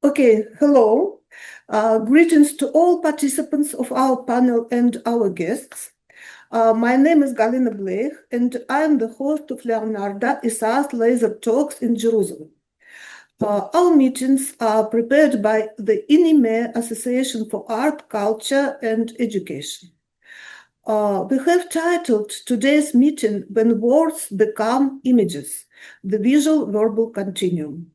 Okay, hello. Greetings to all participants of our panel and our guests. My name is Galina Bleikh, and I am the host of Leonardo Issas Laser Talks in Jerusalem. Our meetings are prepared by the INIME Association for Art, Culture, and Education. We have titled today's meeting When Words Become Images, the Visual Verbal Continuum.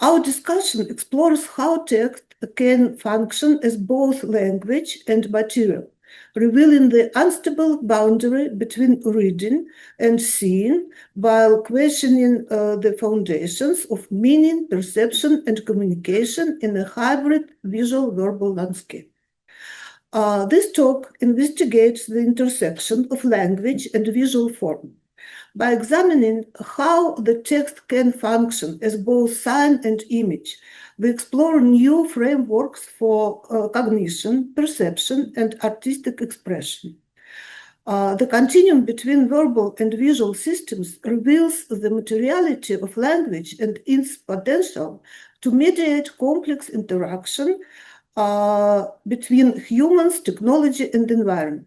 Our discussion explores how text can function as both language and material, revealing the unstable boundary between reading and seeing while questioning the foundations of meaning, perception, and communication in a hybrid visual verbal landscape. This talk investigates the intersection of language and visual form by examining how the text can function as both sign and image. We explore new frameworks for cognition, perception, and artistic expression. The continuum between verbal and visual systems reveals the materiality of language and its potential to mediate complex interaction between humans, technology, and environment.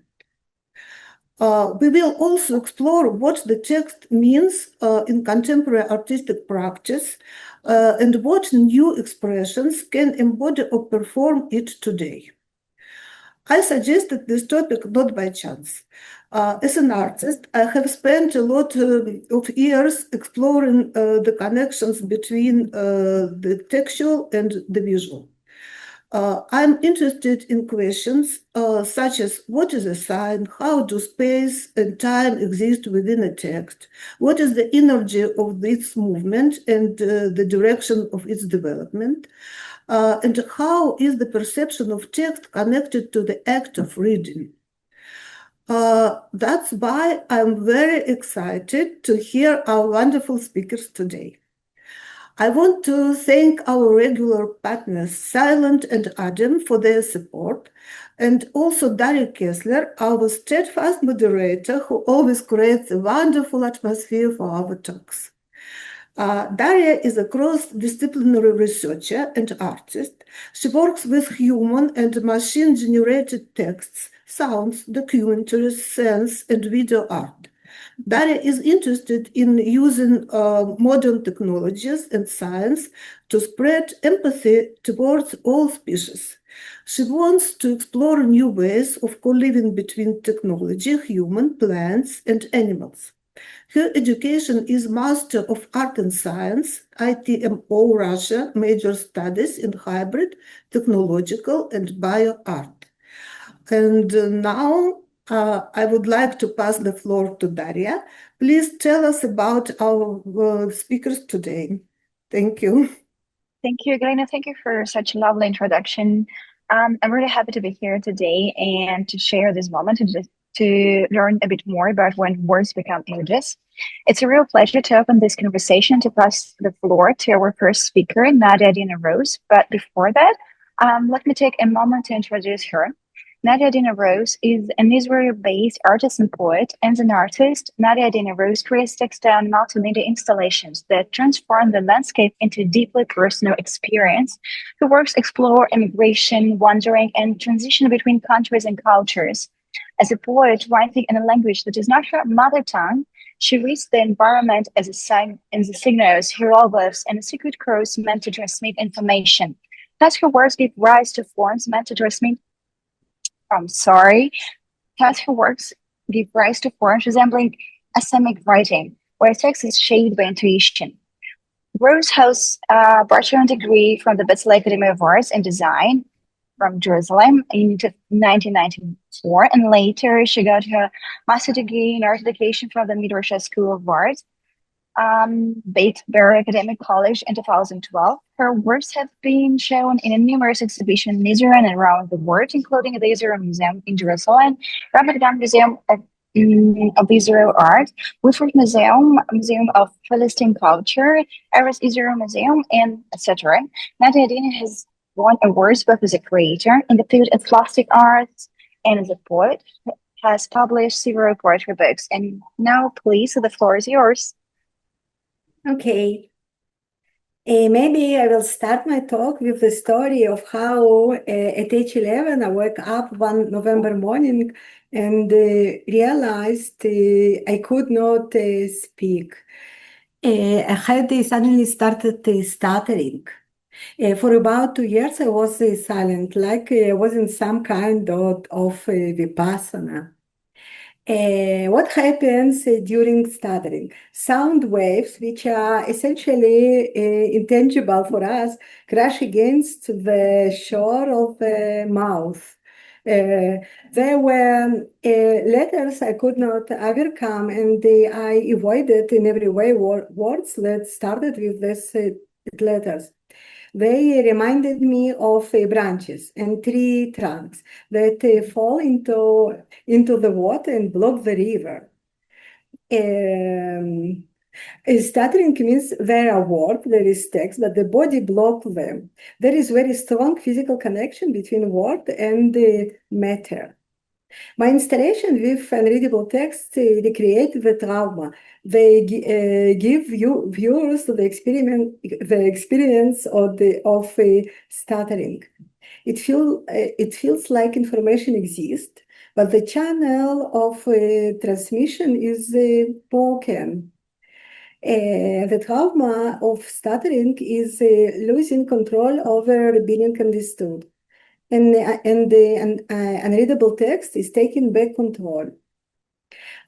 We will also explore what the text means in contemporary artistic practice and what new expressions can embody or perform it today. I suggested this topic not by chance. As an artist, I have spent a lot of years exploring the connections between the textual and the visual. I'm interested in questions such as what is a sign, how do space and time exist within a text, what is the energy of its movement and the direction of its development, and how is the perception of text connected to the act of reading. That's why I'm very excited to hear our wonderful speakers today. I want to thank our regular partners, Silent and Adam, for their support, and also Daria Kesler, our steadfast moderator, who always creates a wonderful atmosphere for our talks. Daria is a cross-disciplinary researcher and artist. She works with human and machine-generated texts, sounds, documentaries, sense, and video art. Daria is interested in using modern technologies and science to spread empathy towards all species. She wants to explore new ways of co-living between technology, human, plants, and animals. Her education is Master of Art and Science, ITMO Russia, Major Studies in Hybrid, Technological, and Bio Art. And now I would like to pass the floor to Daria. Please tell us about our speakers today. Thank you. Thank you, Galina. Thank you for such a lovely introduction. I'm really happy to be here today and to share this moment and to learn a bit more about when words become images. It's a real pleasure to open this conversation, to pass the floor to our first speaker, Nadia Adina Rose. But before that, let me take a moment to introduce her. Nadia Adina Rose is an Israel-based artist and poet. As an artist, Nadia Adina Rose creates textile and multimedia installations that transform the landscape into a deeply personal experience. Her works explore immigration, wandering, and transition between countries and cultures. As a poet writing in a language that is not her mother tongue, she reads the environment as a sign in the signals, hieroglyphs, and secret codes meant to transmit information. Thus, her works give rise to forms meant to transmit Thus, her works give rise to forms resembling asemic writing, where text is shaped by intuition. Rose holds a bachelor's degree from the Bleikh Academy of Arts and Design from Jerusalem in 1994, and later she got her master's degree in art education from the Midrash School of Art, Beit Ber Academic College in 2012. Her works have been shown in numerous exhibitions in Israel and around the world, including the Israel Museum in Jerusalem, Ramadan Museum of Israel Art, Wilford Museum, Museum of Palestine Culture, Eretz Israel Museum, and etc. Nadia Adina has won awards both as a creator in the field of plastic arts and as a poet, has published several poetry books. And now, please, the floor is yours. Okay. Maybe I will start my talk with the story of how at age 11 I woke up one November morning and realized I could not speak. I had suddenly started stuttering. For about 2 years, I was silent, like I was in some kind of vipassana. What happens during stuttering? Sound waves, which are essentially intangible for us, crash against the shore of the mouth. There were letters I could not overcome, and I avoided in every way words that started with these letters. They reminded me of branches and tree trunks that fall into the water and block the river. Um, Stuttering means there are words, there is text, but the body blocks them. There is very strong physical connection between word and matter. My installation with unreadable text recreate the trauma. They give viewers the experience of stuttering. It feels like information exists, but the channel of transmission is broken. The trauma of stuttering is losing control over being understood, and unreadable text is taking back control.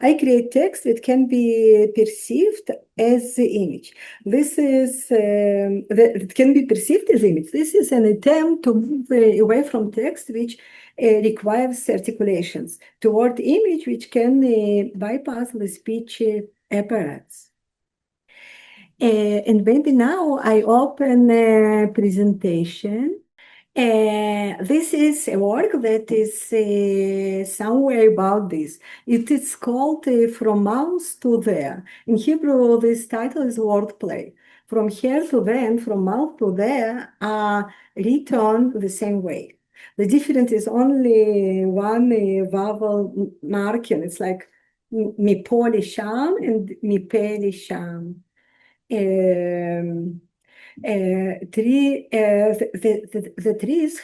I create text that can be perceived as the image. It can be perceived as image. This is an attempt to move away from text, which requires articulations, toward image, which can bypass the speech apparatus. And maybe now I open a presentation. This is a work that is somewhere about this. It is called From Mouse to There. In Hebrew, this title is wordplay. From here to there and from mouth to there are written the same way. The difference is only one vowel marking. It's like מפה לשם and מפה לשם. The trees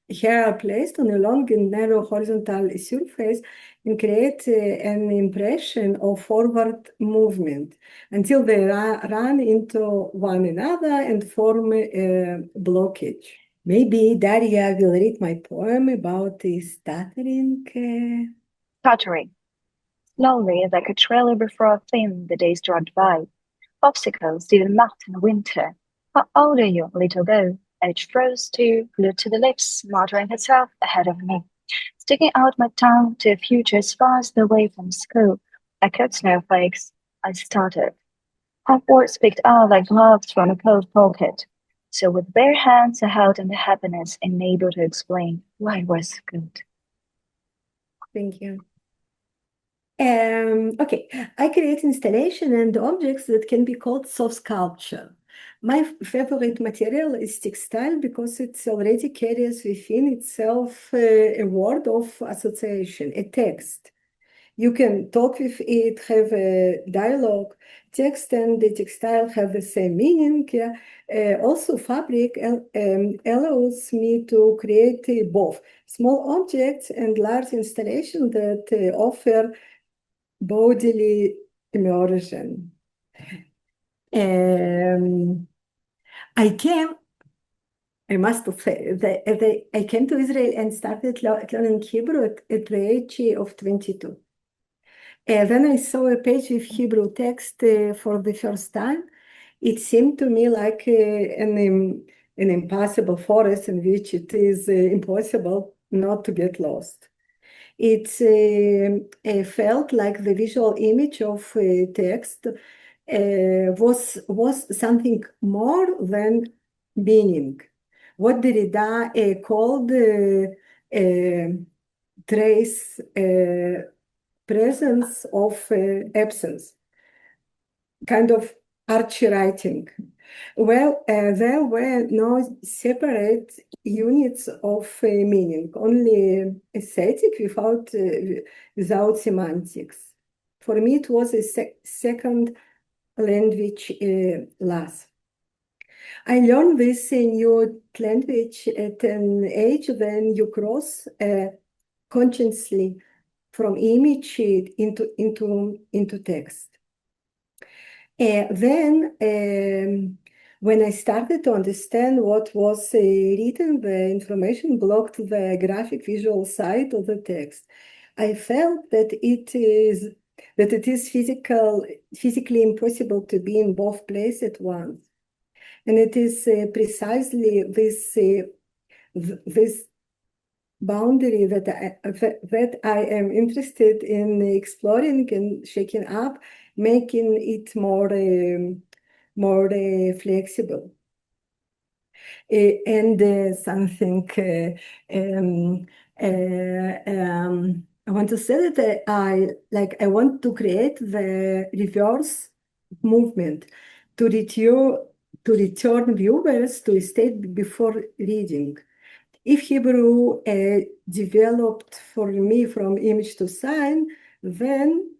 here are placed on a long and narrow horizontal surface and create an impression of forward movement until they run into one another and form a blockage. Maybe Daria will read my poem about the stuttering. Stuttering. Slowly, like a trailer before a film, the days dragged by. Popsicles didn't melt in winter. How old are you, little girl? Age froze too, glued to the lips, muttering herself ahead of me. Sticking out my tongue to a future sparse away from school. I cut snowflakes. I started. Half words picked out like gloves from a coat pocket. So with bare hands I held in the happiness and able to explain why it was good. Thank you. Okay, I create installation and objects that can be called soft sculpture. My favorite material is textile because it already carries within itself a word of association, a text. You can talk with it, have a dialogue. Text and the textile have the same meaning. Also, fabric allows me to create both small objects and large installations that offer bodily immersion. I must say that I came to Israel and started learning Hebrew at the age of 22. Then I saw a page with Hebrew text for the first time. It seemed to me like an impassable forest in which it is impossible not to get lost. It felt like the visual image of text was something more than meaning. What Derrida called trace presence of absence, kind of archie writing. Well, there were no separate units of meaning, only aesthetic without semantics. For me, it was a second language loss. I learned this new language at an age when you cross consciously from image into text. Then, when I started to understand what was written, the information blocked the graphic visual side of the text. I felt that it is physically impossible to be in both places at once. And it is precisely this boundary that I am interested in exploring and shaking up, making it more flexible. And something I want to say that I want to create the reverse movement to return viewers to a state before reading. If Hebrew developed for me from image to sign, then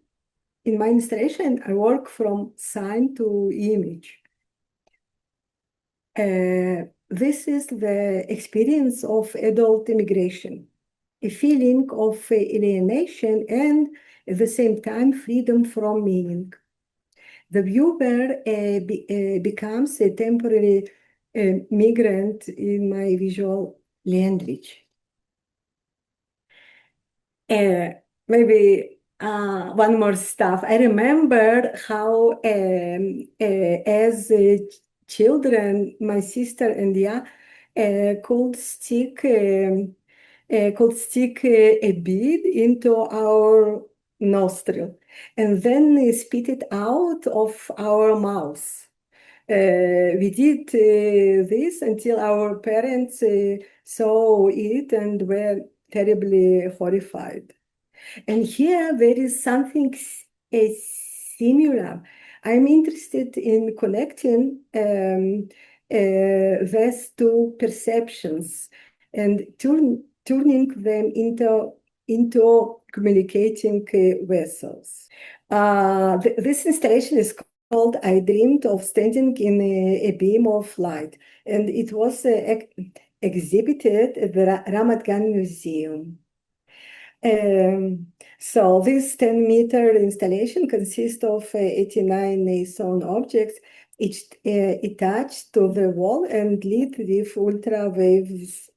in my installation, I work from sign to image. This is the experience of adult immigration, a feeling of alienation and at the same time freedom from meaning. The viewer becomes a temporary migrant in my visual language. Maybe one more stuff. I remember how, as children, my sister and could stick a bead into our nostril and then spit it out of our mouth. We did this until our parents saw it and were terribly horrified. And here there is something similar. I'm interested in connecting these two perceptions and turning them into communicating vessels. This installation is called I Dreamed of Standing in a Beam of Light, and it was exhibited at the Ramat Gan Museum. So this 10-meter installation consists of 89 stone objects, each attached to the wall and lit with ultra waves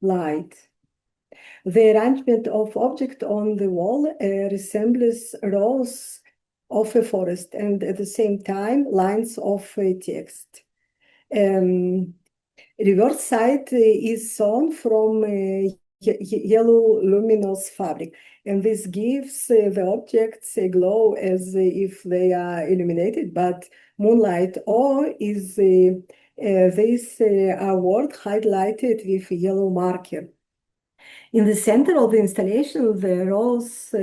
light. The arrangement of objects on the wall resembles rows of a forest and at the same time lines of text. Reverse side is sewn from yellow luminous fabric, and this gives the objects a glow as if they are illuminated, but moonlight, or is this award highlighted with yellow marker. In the center of the installation, the rows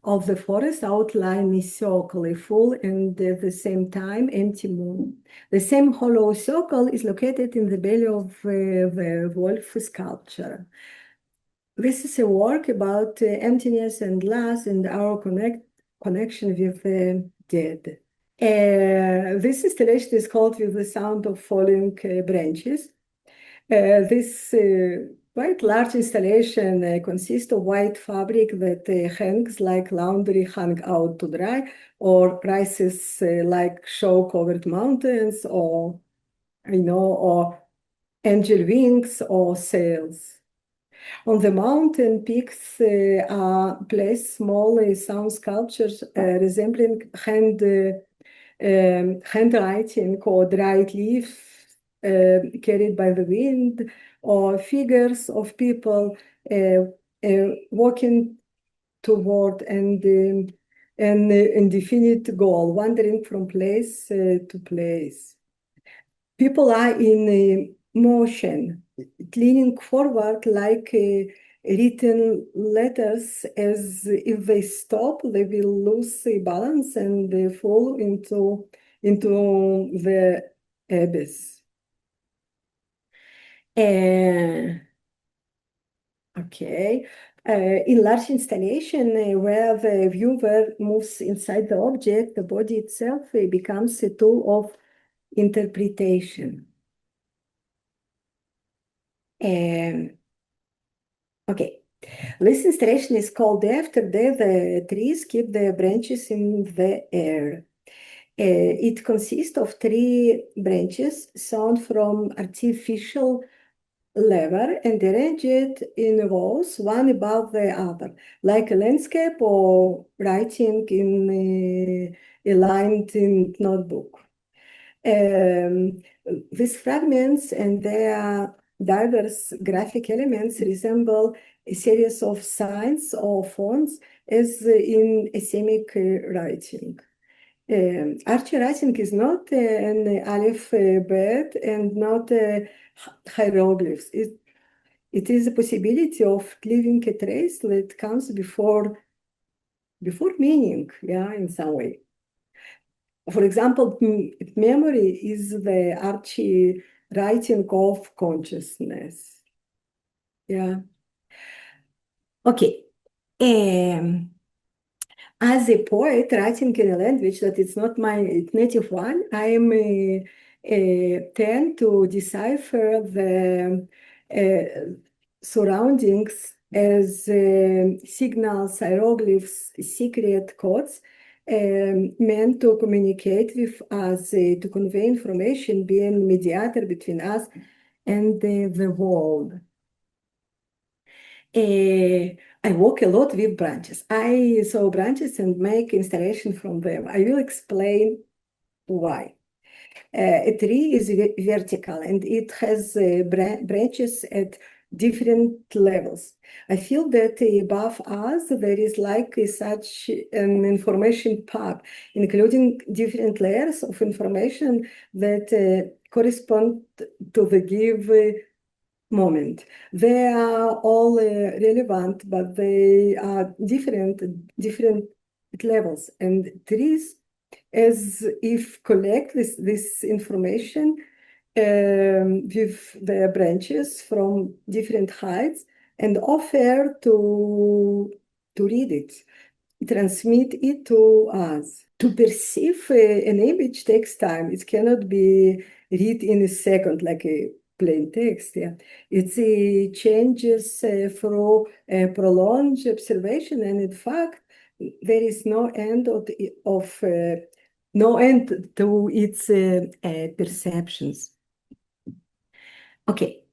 of the forest outline a circle, a full and at the same time empty moon. The same hollow circle is located in the belly of the wolf sculpture. This is a work about emptiness and loss and our connection with the dead. This installation is called With the Sound of Falling Branches. This quite large installation consists of white fabric that hangs like laundry hung out to dry, or rises like snow-covered mountains, or or angel wings or sails. On the mountain peaks are placed small sound sculptures resembling handwriting or dried leaves carried by the wind, or figures of people walking toward an indefinite goal, wandering from place to place. People are in motion, leaning forward like written letters. As if they stop, they will lose balance and fall into the abyss. Okay. Okay. In large installation where the viewer moves inside the object, the body itself becomes a tool of interpretation. Okay. This installation is called after the trees keep their branches in the air. It consists of 3 branches sewn from artificial lever and arranged in rows, one above the other, like a landscape or writing in a lined in notebook. These fragments and their diverse graphic elements resemble a series of signs or fonts as in Asemic writing. Archie writing is not an alphabet and not hieroglyphs. It is a possibility of leaving a trace that comes before meaning, yeah, in some way. For example, memory is the Archie writing of consciousness. Yeah. Okay. As a poet writing in a language that is not my native one, I am tend to decipher the surroundings as signals, hieroglyphs, secret codes meant to communicate with us, to convey information, being mediator between us and the world. I work a lot with branches. I saw branches and make installation from them. I will explain why. A tree is vertical and it has branches at different levels. I feel that above us there is like such an information pub, including different layers of information that correspond to the give moment. They are all relevant, but they are different levels. And trees, as if collect this information with their branches from different heights and offer to read it, transmit it to us. To perceive an image takes time. It cannot be read in a second like a plain text. Yeah, it changes through prolonged observation, and in fact, there is no end no end to its perceptions. Okay,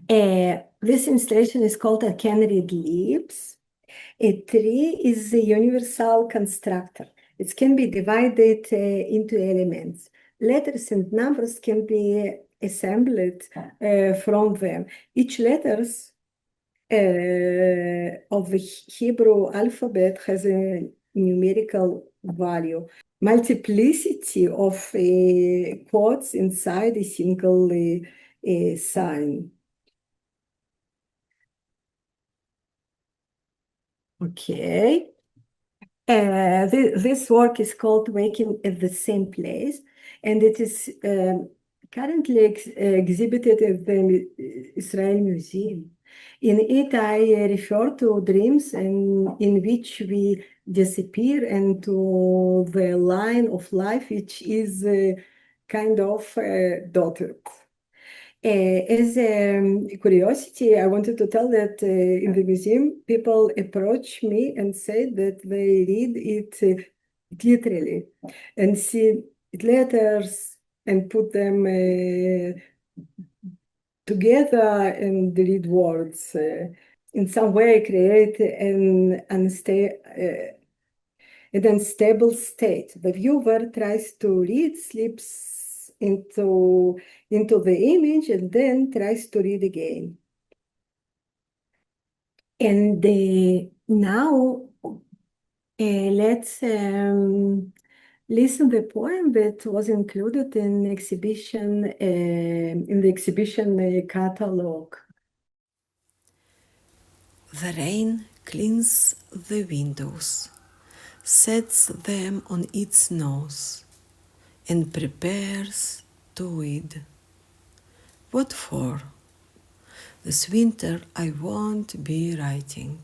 this installation is called a can read lips. A tree is a universal constructor. It can be divided into elements. Letters and numbers can be assembled from them. Each letters of the Hebrew alphabet has a numerical value. Multiplicity of quotes inside a single sign. Okay. This work is called Waking at the Same Place, and it is currently exhibited at the Israel Museum. In it, I refer to dreams in which we disappear and to the line of life, which is kind of dotted. As a curiosity, I wanted to tell that in the museum, people approach me and say that they read it literally and see letters and put them together and read words. In some way, create an unstable state. The viewer tries to read, slips into the image, and then tries to read again. And now let's listen the poem that was included in the exhibition catalog. The rain cleans the windows, sets them on its nose, and prepares to weed. What for? This winter I won't be writing.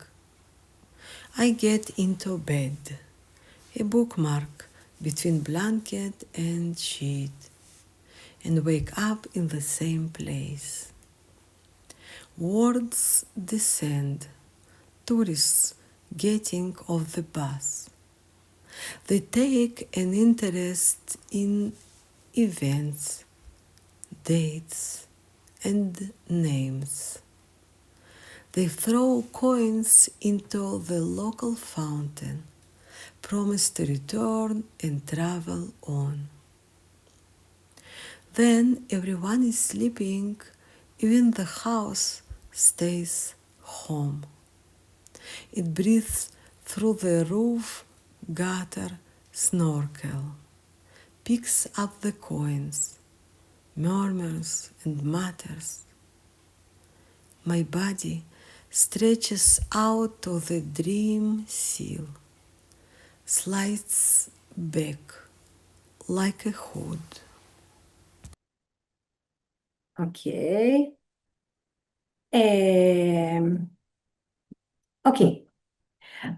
I get into bed, a bookmark between blanket and sheet, and wake up in the same place. Words descend, tourists getting off the bus. They take an interest in events, dates, and names. They throw coins into the local fountain, promise to return and travel on. Then everyone is sleeping, even the house stays home. It breathes through the roof, gutter, snorkel, picks up the coins, murmurs and mutters. My body stretches out to the dream seal, slides back like a hood. Okay. Okay.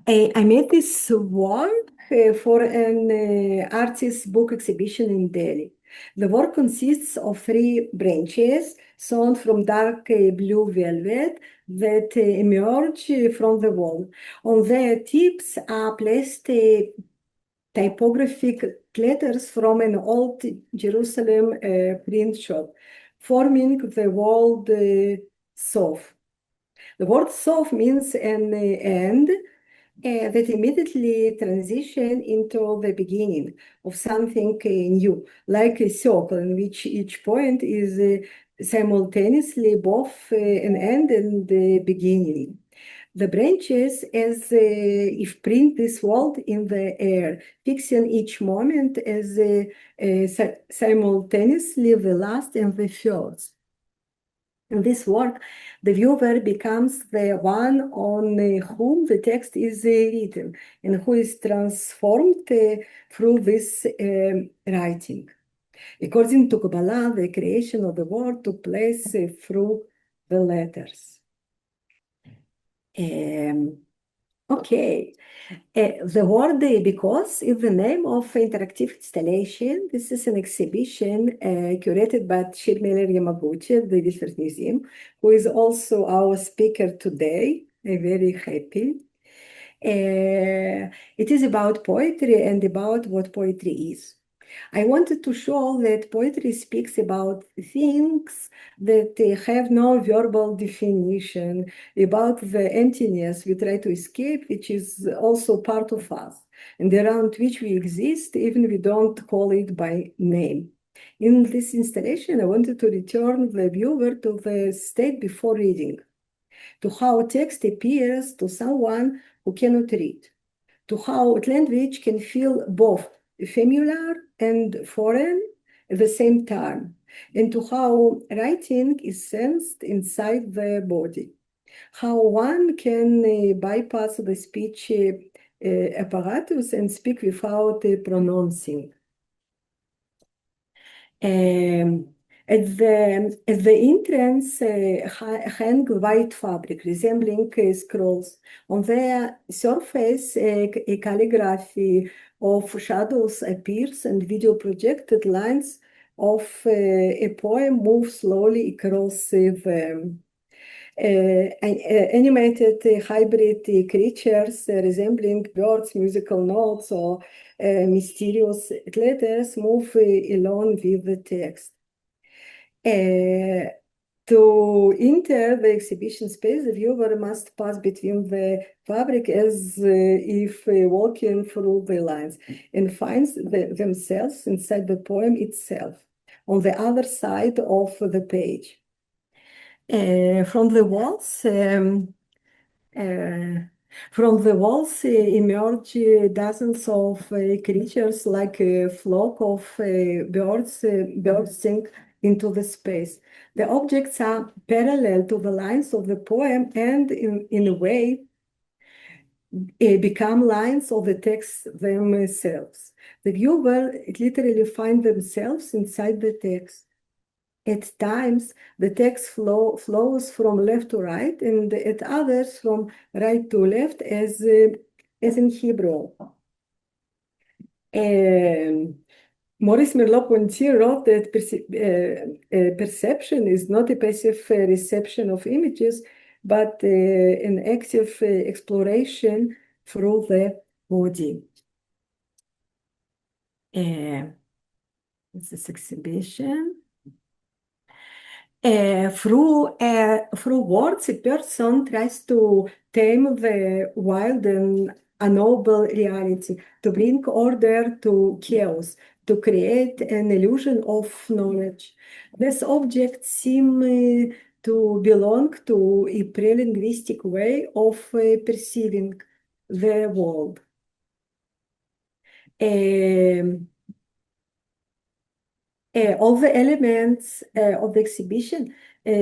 I made this work for an artist book exhibition in Delhi. The work consists of 3 branches sewn from dark blue velvet that emerge from the wall. On their tips are placed typographic letters from an old Jerusalem print shop, forming the word Sof. The word Sof means an end that immediately transition into the beginning of something new, like a circle in which each point is simultaneously both an end and the beginning. The branches as if print this world in the air, fixing each moment as simultaneously the last and the first. In this work, the viewer becomes the one on whom the text is written and who is transformed through this writing. According to Kabbalah, the creation of the world took place through the letters. Okay. The word because is the name of interactive installation. This is an exhibition curated by Shir Meller-Yamaguchi at the Research Museum, who is also our speaker today. I'm very happy. It is about poetry and about what poetry is. I wanted to show that poetry speaks about things that have no verbal definition, about the emptiness we try to escape, which is also part of us, and around which we exist, even we don't call it by name. In this installation, I wanted to return the viewer to the state before reading, to how text appears to someone who cannot read, to how language can feel both familiar and foreign at the same time, and to how writing is sensed inside the body, how one can bypass the speech apparatus and speak without pronouncing. At the entrance hang white fabric resembling scrolls. On their surface, a calligraphy of shadows appears and video projected lines of a poem move slowly across them. Animated hybrid creatures resembling birds, musical notes, or mysterious letters move along with the text. To enter the exhibition space, the viewer must pass between the fabric as if walking through the lines, and finds themselves inside the poem itself, on the other side of the page. From the walls emerge dozens of creatures like a flock of birds. Birds sink into the space. The objects are parallel to the lines of the poem and in a way become lines of the text themselves. The viewer literally find themselves inside the text. At times, the text flows from left to right, and at others from right to left, as in Hebrew. Maurice Merleau-Ponty wrote that perception is not a passive reception of images, but an active exploration through the body. This exhibition. Through words, a person tries to tame the wild and unknowable reality, to bring order to chaos, to create an illusion of knowledge. These objects seem to belong to a pre-linguistic way of perceiving the world. All the elements of the exhibition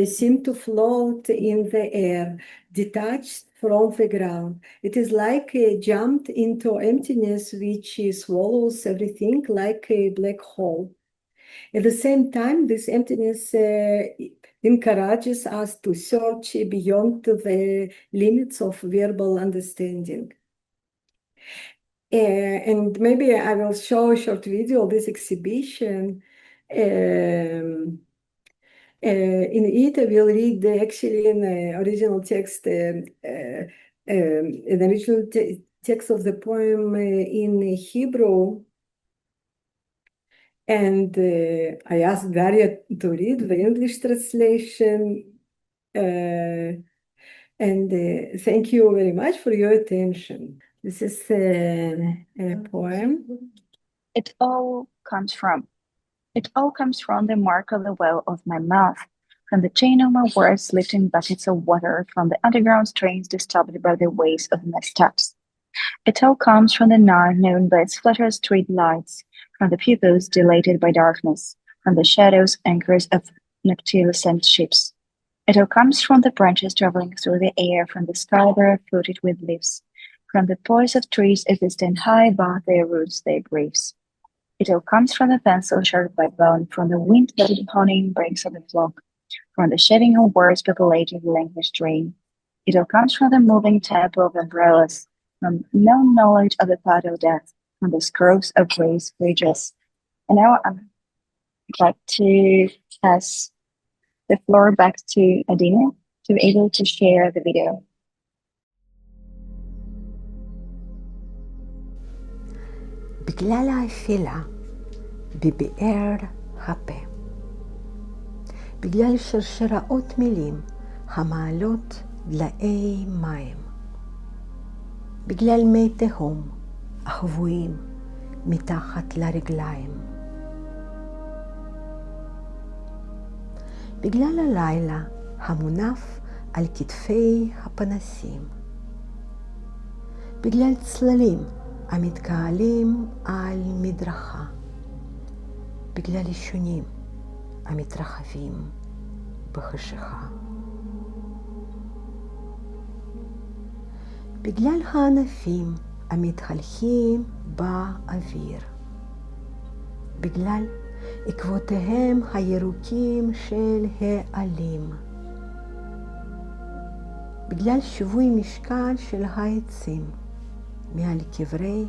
seem to float in the air, detached from the ground. It is like jumped into emptiness, which swallows everything like a black hole. At the same time, this emptiness encourages us to search beyond the limits of verbal understanding. And maybe I will show a short video of this exhibition. In it, I will read actually in original text, an original text of the poem in Hebrew. And I asked Daria to read the English translation. And thank you very much for your attention. This is a poem. It all comes from the mark of the well of my mouth, from the chain of my words lifting buckets of water, from the underground streams disturbed by the waves of my steps. It all comes from the night known by its flutter street lights, from the pupils dilated by darkness, from the shadows anchors of noctilucent ships. It all comes from the branches traveling through the air, from the sky barefooted with leaves, from the poise of trees as they stand high above their roots, their graves. It all comes from the pencil sharpened by bone, from the wind-flooded honing breaks of the flock, from the shedding of words populating the language stream. It all comes from the moving tempo of umbrellas, from no knowledge of the path of death, from the scrolls of grace bridges. And now I'd like to pass the floor back to Adina to be able to share the video. בגלל האפילה בבאר הפה, בגלל שרשראות מילים המעלות דלאי מים, בגלל מי תהום החבויים מתחת לרגליים, בגלל הלילה המונף על כתפי הפנסים, בגלל צללים המתקהלים על מדרכה, בגלל אישונים המתרחבים בחשיכה, בגלל הענפים המתהלכים באוויר, בגלל עקבותיהם הירוקים של העלים, בגלל שווי משקל של העצים מעל קברי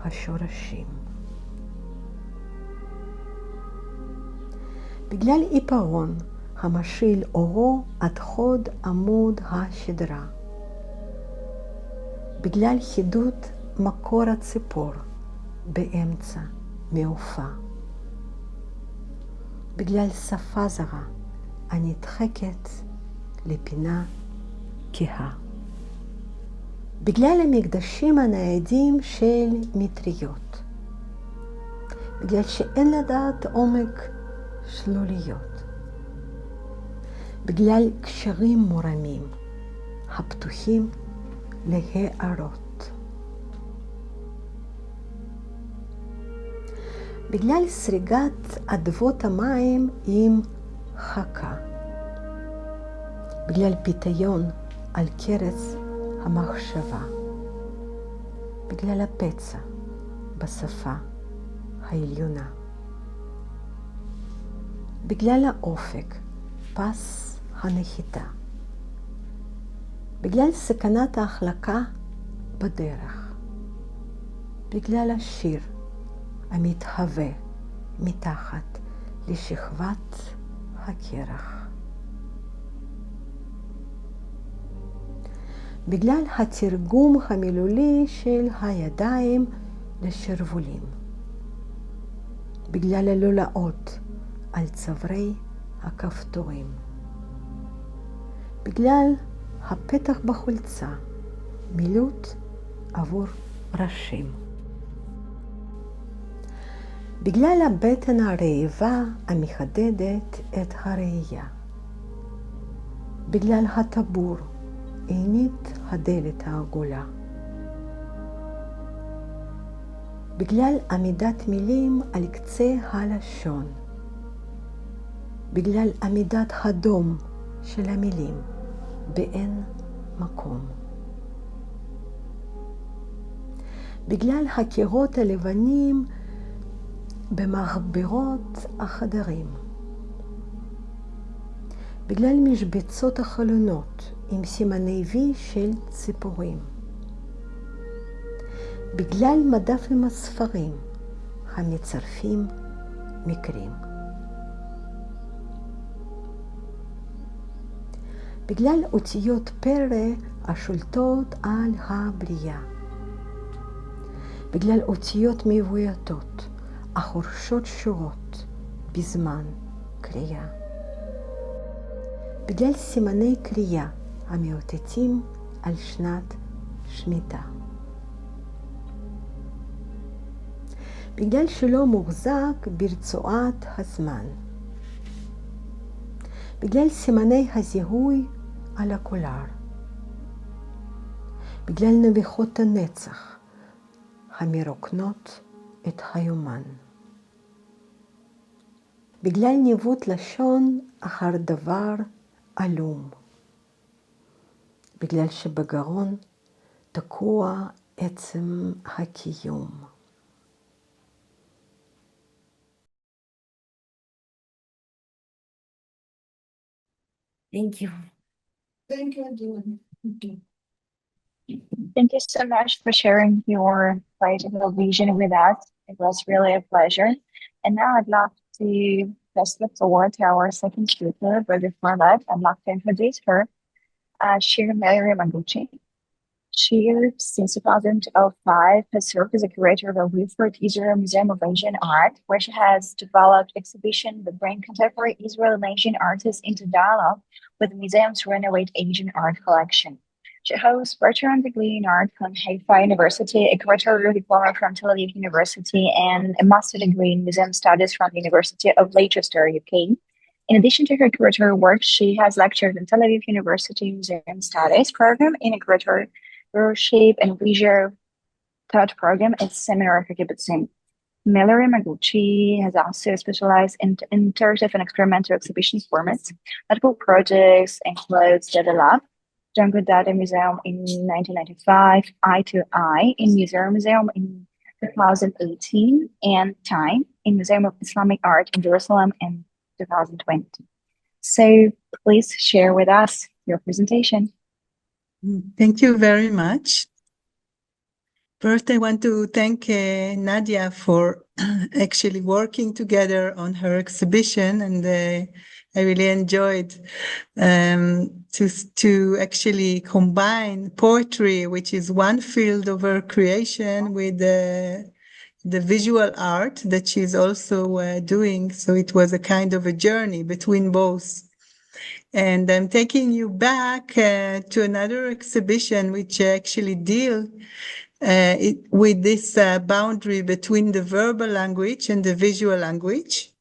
השורשים, בגלל עיפרון המשיל אורו עד חוד עמוד השדרה, בגלל חידות מקור הציפור באמצע מעופה, בגלל שפה זרה הנדחקת לפינה כהה, בגלל המקדשים הניידים של מטריות, בגלל שאין לדעת עומק שלוליות, בגלל קשרים מורמים הפתוחים להערות, בגלל סריגת אדוות המים עם חכה, בגלל פיתיון על קרס המחשבה, בגלל הפצע בשפה העליונה, בגלל האופק, פס הנחיתה. בגלל סכנת ההחלקה בדרך. בגלל השיר המתהווה מתחת לשכבת הקרח. בגלל התרגום המילולי של הידיים לשרוולים. בגלל הלולאות על צווארי הכפתורים. בגלל הפתח בחולצה, מילוט עבור ראשים. בגלל הבטן הרעבה המחדדת את הראייה. בגלל הטבור עינית הדלת העגולה. בגלל עמידת מילים על קצה הלשון. בגלל עמידת הדום של המילים באין מקום. בגלל הקירות הלבנים במחברות החדרים. בגלל משבצות החלונות עם סימני וי של ציפורים. בגלל מדף עם הספרים המצרפים מקרים. בגלל אותיות פרא השולטות על הבריאה. בגלל אותיות מבויתות החורשות שורות בזמן קריאה. בגלל סימני קריאה המאותתים על שנת שמיטה. בגלל שלא מוחזק ברצועת הזמן. בגלל סימני הזיהוי על הקולר. בגלל נביחות הנצח המרוקנות את היומן. בגלל ניווט לשון אחר דבר עלום. בגלל שבגרון תקוע עצם הקיום. Thank you. Thank you, Adina. Thank you so much for sharing your poetical vision with us. It was really a pleasure. And now I'd love to pass the floor to our second speaker, but before that, I'd like to introduce her, Shir Meller-Yamaguchi. Shir, since 2005, has served as a curator of a Wilfred Israel Museum of Asian Art, where she has developed exhibition that bring contemporary Israeli and Asian artists into dialogue with the museum's renovate Asian art collection. She holds Bachelor degree in art from Haifa University, a curatorial diploma from Tel Aviv University, and a master degree in museum studies from the University of Leicester, UK. In addition to her curatorial work, she has lectured in Tel Aviv University Museum Studies program in a curatorship and visual thought program at Seminar for Kibbutzim. Meller-Yamaguchi has also specialized in interactive and experimental exhibition formats. Notable projects include Data Lab, Jungle Data Museum in 1995, Eye to Eye in Museum in 2018, and Time in Museum of Islamic Art in Jerusalem in 2020. So please share with us your presentation. Thank you very much. First, I want to thank Nadia for actually working together on her exhibition, and I really enjoyed to actually combine poetry, which is one field of her creation, with the visual art that she's also doing. So it was a kind of a journey between both. And I'm taking you back to another exhibition which actually deal with this boundary between the verbal language and the visual language.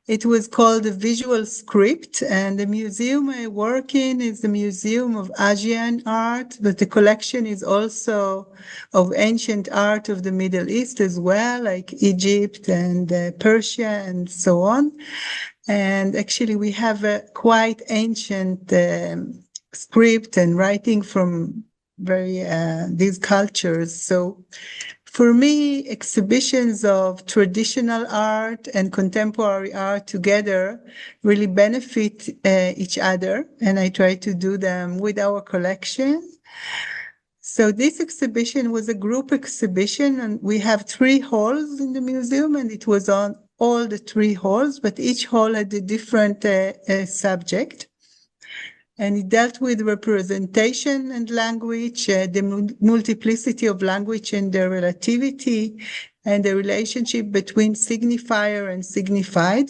It was called the Visual Script, and the museum I work in is the Museum of Asian Art, but the collection is also of ancient art of the Middle East as well, like Egypt and Persia and so on. And actually we have a quite ancient script and writing from very these cultures. So For me, exhibitions of traditional art and contemporary art together really benefit each other, and I try to do them with our collection. So this exhibition was a group exhibition, and we have 3 halls in the museum, and it was on all the 3 halls, but each hall had a different subject. And it dealt with representation and language, the multiplicity of language and their relativity, and the relationship between signifier and signified.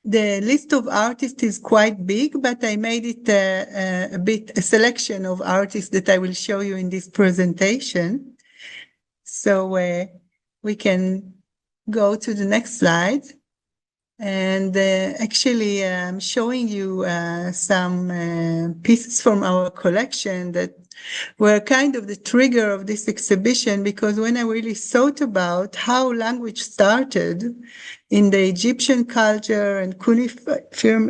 The list of artists is quite big, but I made it a selection of artists that I will show you in this presentation. So we can go to the next slide. And actually, I'm showing you some pieces from our collection that were kind of the trigger of this exhibition, because when I really thought about how language started in the Egyptian culture and cuneiform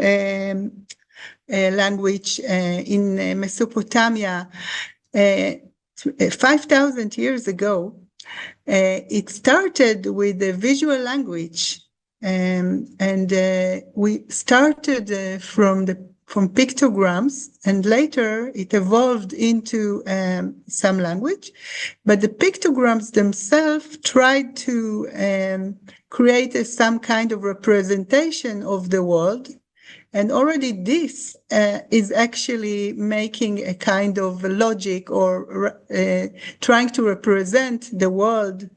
language in Mesopotamia 5,000 years ago, it started with the visual language. We started from pictograms, and later it evolved into some language. But the pictograms themselves tried to create some kind of representation of the world. And already this is actually making a kind of logic, or trying to represent the world,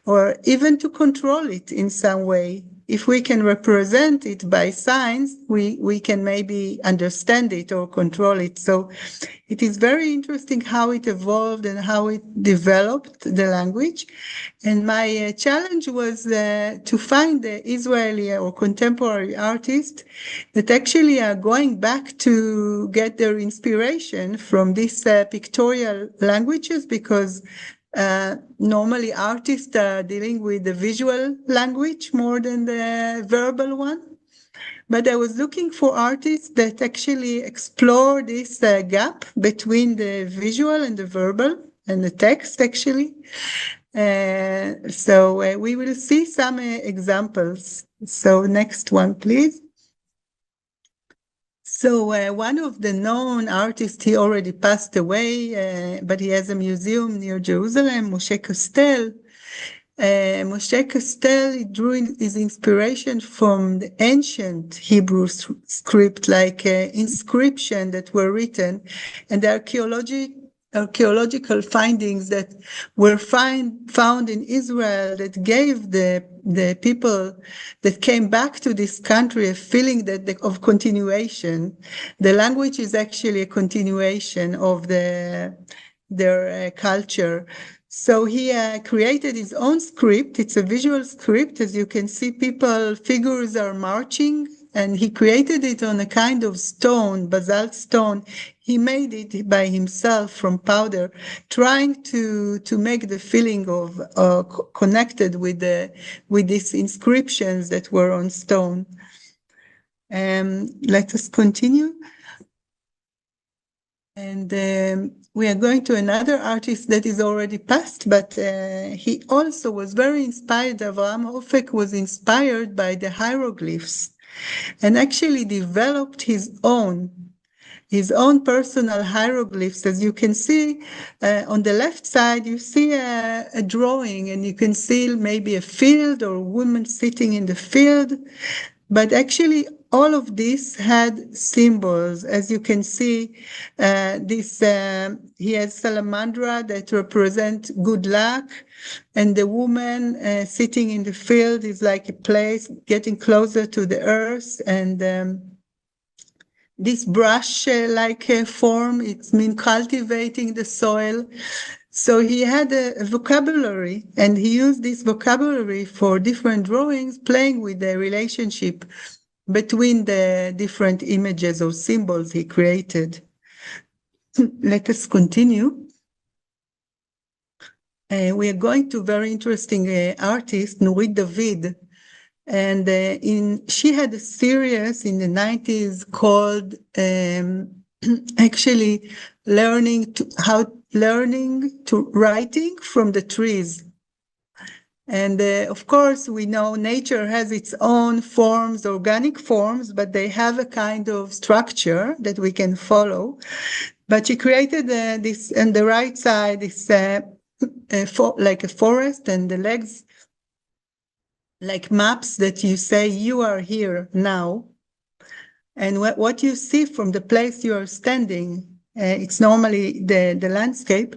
or even to control it in some way. If we can represent it by signs, we can maybe understand it or control it. So it is very interesting how it evolved and how it developed the language. And my challenge was to find the Israeli or contemporary artists that actually are going back to get their inspiration from these pictorial languages, because normally artists are dealing with the visual language more than the verbal one. But I was looking for artists that actually explore this gap between the visual and the verbal and the text, actually. So we will see some examples. So next one, please. So one of the known artists, he already passed away, but he has a museum near Jerusalem, Moshe Kastel. Moshe Kastel drew his inspiration from the ancient Hebrew script, like inscription that were written, and the archaeological findings that were found in Israel that gave the people that came back to this country a feeling of continuation. The language is actually a continuation of their culture. So he created his own script. It's a visual script. As you can see, figures are marching, and he created it on a kind of stone, basalt stone. He made it by himself from powder, trying to make the feeling of connected with these inscriptions that were on stone. Let us continue. And we are going to another artist that is already passed, but he also was very inspired. Avraham Ofek was inspired by the hieroglyphs, and actually developed his own personal hieroglyphs. As you can see on the left side, you see a drawing, and you can see maybe a field or a woman sitting in the field. But actually, all of this had symbols. As you can see, he has salamandra that represent good luck, and the woman sitting in the field is like a place getting closer to the earth, and this brush-like form, it means cultivating the soil. So he had a vocabulary, and he used this vocabulary for different drawings, playing with the relationship between the different images or symbols he created. Let us continue. We are going to a very interesting artist, Nurit David. And she had a series in the 90s called actually learning how learning to writing from the trees. And of course, we know nature has its own forms, organic forms, but they have a kind of structure that we can follow. But she created this, on the right side, this like a forest, and the legs like maps that you say you are here now. And what you see from the place you are standing, it's normally the landscape.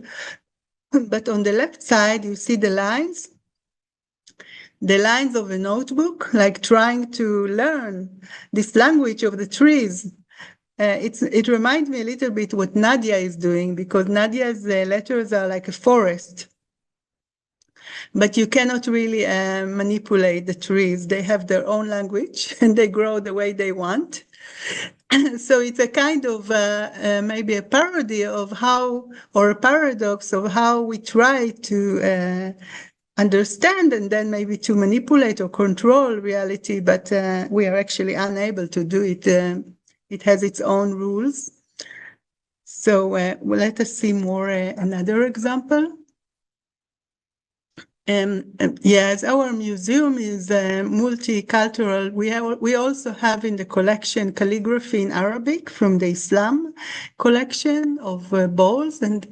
But on the left side, you see the lines of a notebook, like trying to learn this language of the trees. It reminds me a little bit what Nadia is doing, because Nadia's letters are like a forest. But you cannot really manipulate the trees. They have their own language and they grow the way they want. So it's a kind of maybe a parody of how, or a paradox of how we try to understand and then maybe to manipulate or control reality, but we are actually unable to do it. It has its own rules. So let us see more another example. Yes, our museum is multicultural. We also have in the collection calligraphy in Arabic from the Islam collection of bowls, and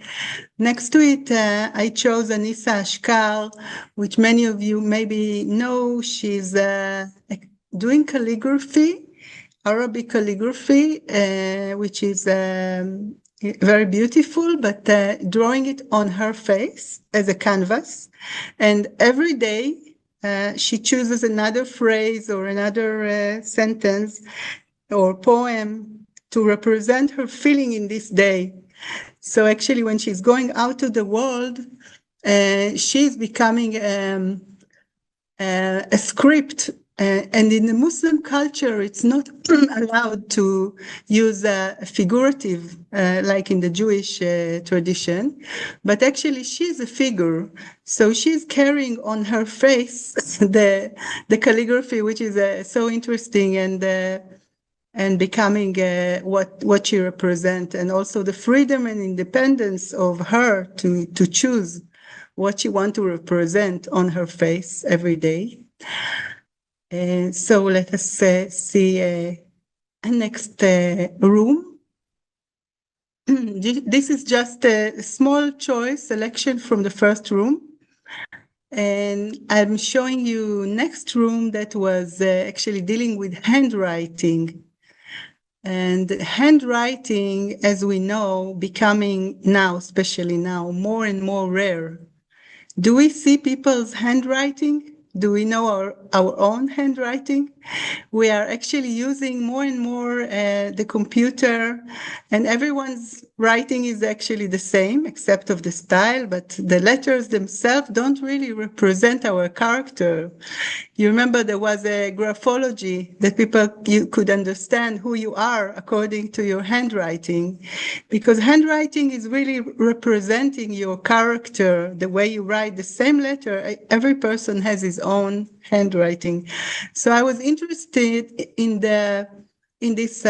next to it I chose Anissa Ashkar, which many of you maybe know. She's doing calligraphy, Arabic calligraphy, which is very beautiful, but drawing it on her face as a canvas. And every day she chooses another phrase or another sentence or poem to represent her feeling in this day. So actually, when she's going out to the world, she's becoming a script. And in the Muslim culture, it's not allowed to use a figurative, like in the Jewish tradition, but actually she's a figure. So she's carrying on her face the calligraphy, which is so interesting, and becoming what she represents, and also the freedom and independence of her to choose what she wants to represent on her face every day. So let us see a next room. This is just a small choice selection from the first room. And I'm showing you next room that was actually dealing with handwriting. And handwriting, as we know, becoming now, especially now, more and more rare. Do we see people's handwriting? Do we know our own handwriting? We are actually using more and more the computer, and everyone's writing is actually the same, except of the style, but the letters themselves don't really represent our character. You remember there was a graphology that you could understand who you are according to your handwriting, because handwriting is really representing your character, the way you write the same letter. Every person has his own handwriting. So I was interested in this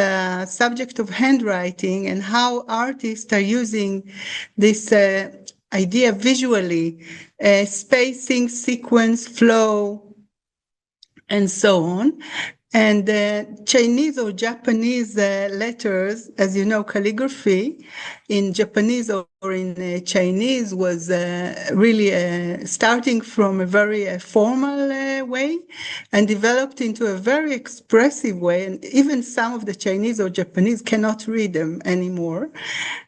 subject of handwriting and how artists are using this idea visually, spacing, sequence, flow, and so on. And Chinese or Japanese letters, as you know, calligraphy in Japanese or in Chinese was really starting from a very formal way and developed into a very expressive way. And even some of the Chinese or Japanese cannot read them anymore.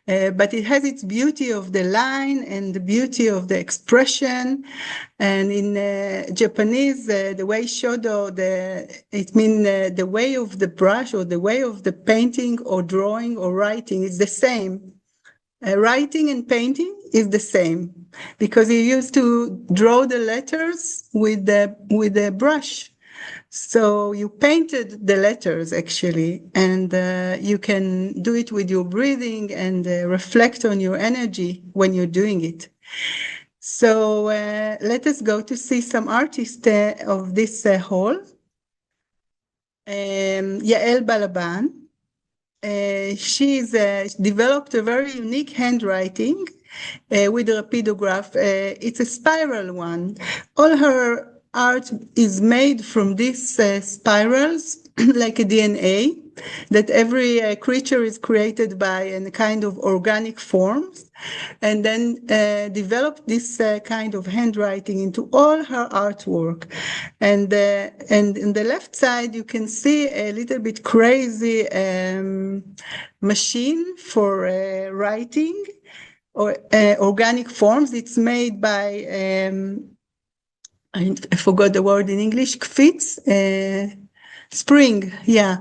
But it has its beauty of the line and the beauty of the expression. And in Japanese, the way shodo, it means the way of the brush or the way of the painting or drawing or writing is the same. Writing and painting is the same because you used to draw the letters with the brush. So you painted the letters actually, and you can do it with your breathing and reflect on your energy when you're doing it. So let us go to see some artists of this hall. Yael Balaban. She's developed a very unique handwriting with a rapidograph. It's a spiral one. All her art is made from these spirals, like a DNA, that every creature is created by in a kind of organic forms, and then developed this kind of handwriting into all her artwork. And in the left side, you can see a little bit crazy machine for writing, or organic forms. It's made by, I forgot the word in English, kfitz, spring, yeah.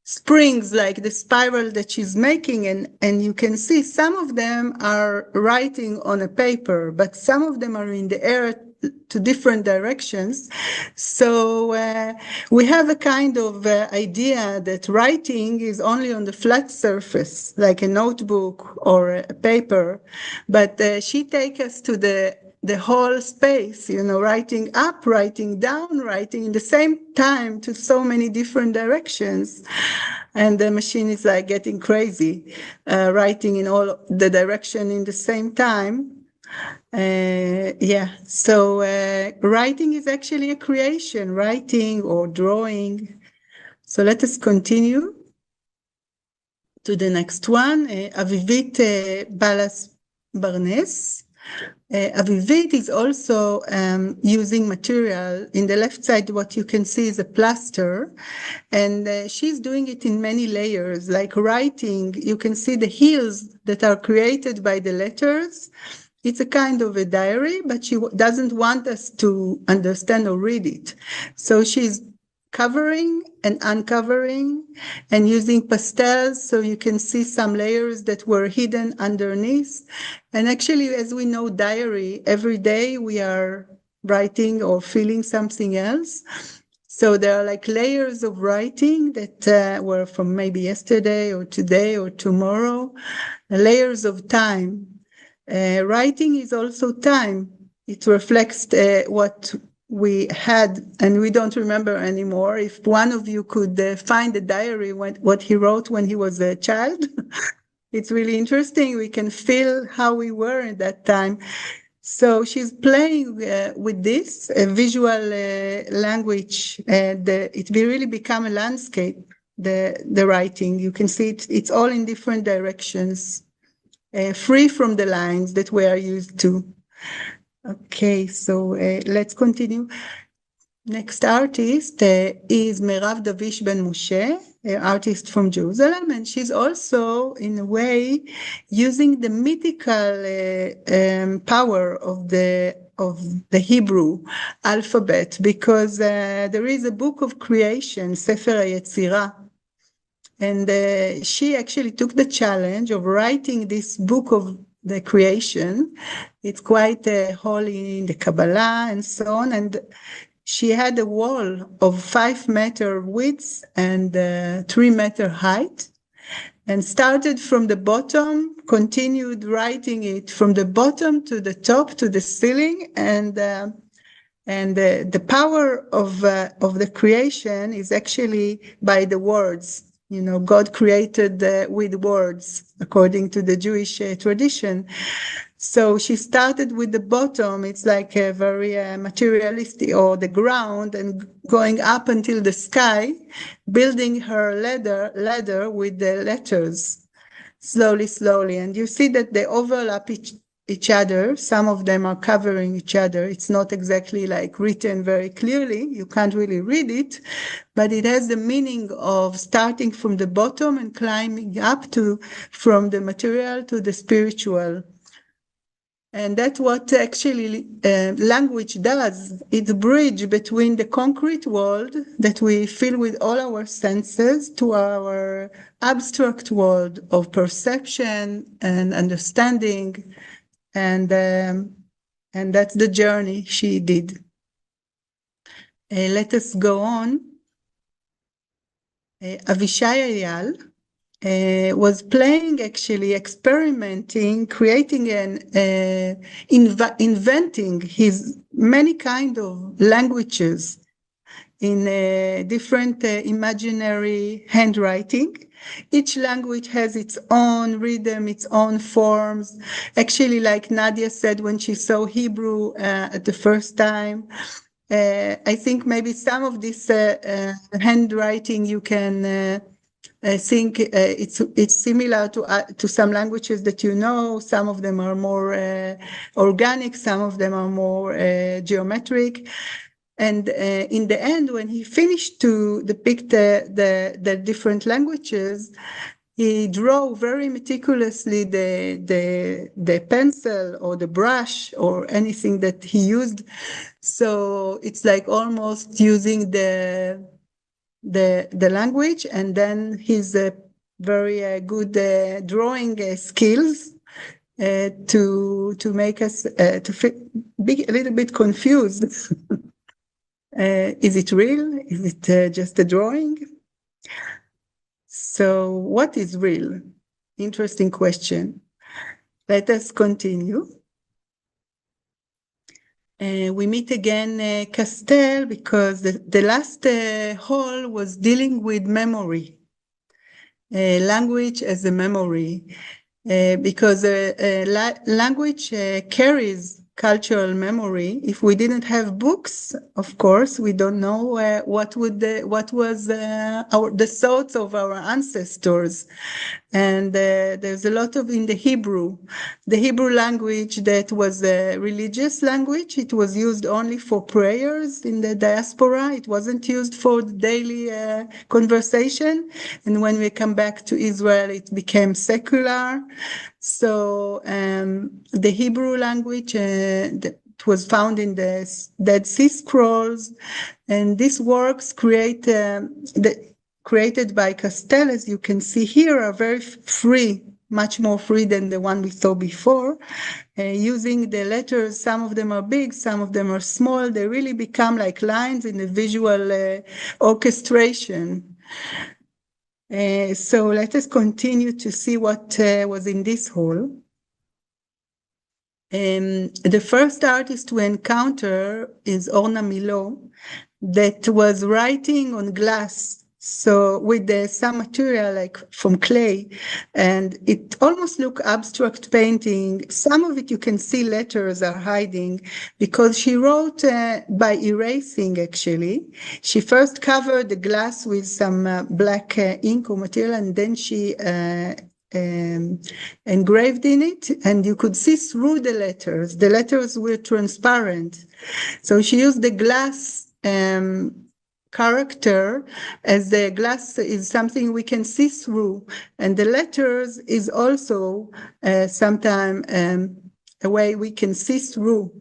Springs, like the spiral that she's making, and you can see some of them are writing on a paper, but some of them are in the air to different directions. So we have a kind of idea that writing is only on the flat surface, like a notebook or a paper, but she takes us to the whole space, writing up, writing down, writing in the same time to so many different directions. And the machine is like getting crazy, writing in all the direction in the same time. So writing is actually a creation, writing or drawing. So let us continue to the next one. Avivit Balas Barnes. Avivit is also using material. In the left side, what you can see is a plaster, and she's doing it in many layers, like writing. You can see the heels that are created by the letters. It's a kind of a diary, but she doesn't want us to understand or read it. So she's covering and uncovering and using pastels, so you can see some layers that were hidden underneath. And actually, as we know, diary, every day we are writing or feeling something else. So there are like layers of writing that were from maybe yesterday or today or tomorrow, layers of time. Writing is also time. It reflects what we had, and we don't remember anymore. If one of you could find a diary, what he wrote when he was a child, it's really interesting. We can feel how we were at that time. So she's playing with this visual language. It will really become a landscape, the writing. You can see it's all in different directions, free from the lines that we are used to. Okay, so let's continue. Next artist is Merav Davish Ben Moshe, an artist from Jerusalem, and she's also, in a way, using the mythical power of the Hebrew alphabet, because there is a book of creation, Sefer HaYetzirah, and she actually took the challenge of writing this book of the creation. It's quite holy in the Kabbalah and so on. And she had a wall of 5 meter width and 3 meter height, and started from the bottom, continued writing it from the bottom to the top to the ceiling. And the power of the creation is actually by the words. God created with words, according to the Jewish tradition. So she started with the bottom. It's like a very materialistic, or the ground, and going up until the sky, building her ladder with the letters, slowly. And you see that they overlap each other. Some of them are covering each other. It's not exactly like written very clearly. You can't really read it, but it has the meaning of starting from the bottom and climbing up from the material to the spiritual. And that's what actually language does. It's a bridge between the concrete world that we feel with all our senses to our abstract world of perception and understanding. And that's the journey she did. Let us go on. Avishai Eyal was playing, actually experimenting, creating and inventing his many kind of languages in different imaginary handwriting. Each language has its own rhythm, its own forms. Actually, like Nadia said when she saw Hebrew at the first time, I think maybe some of this handwriting you can I think it's similar to some languages that you know. Some of them are more organic, some of them are more geometric. And in the end, when he finished to depict the different languages, he drew very meticulously the pencil or the brush or anything that he used. So it's like almost using the language, and then his very good drawing skills to make us be a little bit confused. Is it real? Is it just a drawing? So what is real? Interesting question. Let us continue. We meet again Kesler because the last hall was dealing with memory, language as a memory, because language carries cultural memory. If we didn't have books, of course, we don't know what was the thoughts of our ancestors. And there's a lot of in the Hebrew language that was a religious language. It was used only for prayers in the diaspora. It wasn't used for the daily conversation. And when we come back to Israel, it became secular. So the Hebrew language that was found in the Dead Sea Scrolls, and these works created by Kesler, as you can see here, are very free, much more free than the one we saw before. Using the letters, some of them are big, some of them are small. They really become like lines in a visual orchestration. So let us continue to see what was in this hall. The first artist to encounter is Orna Milo, that was writing on glass. So with some material like from clay, and it almost looked abstract painting. Some of it you can see letters are hiding because she wrote by erasing actually. She first covered the glass with some black ink or material, and then she engraved in it, and you could see through the letters. The letters were transparent. So she used the glass character, as the glass is something we can see through, and the letters is also sometimes a way we can see through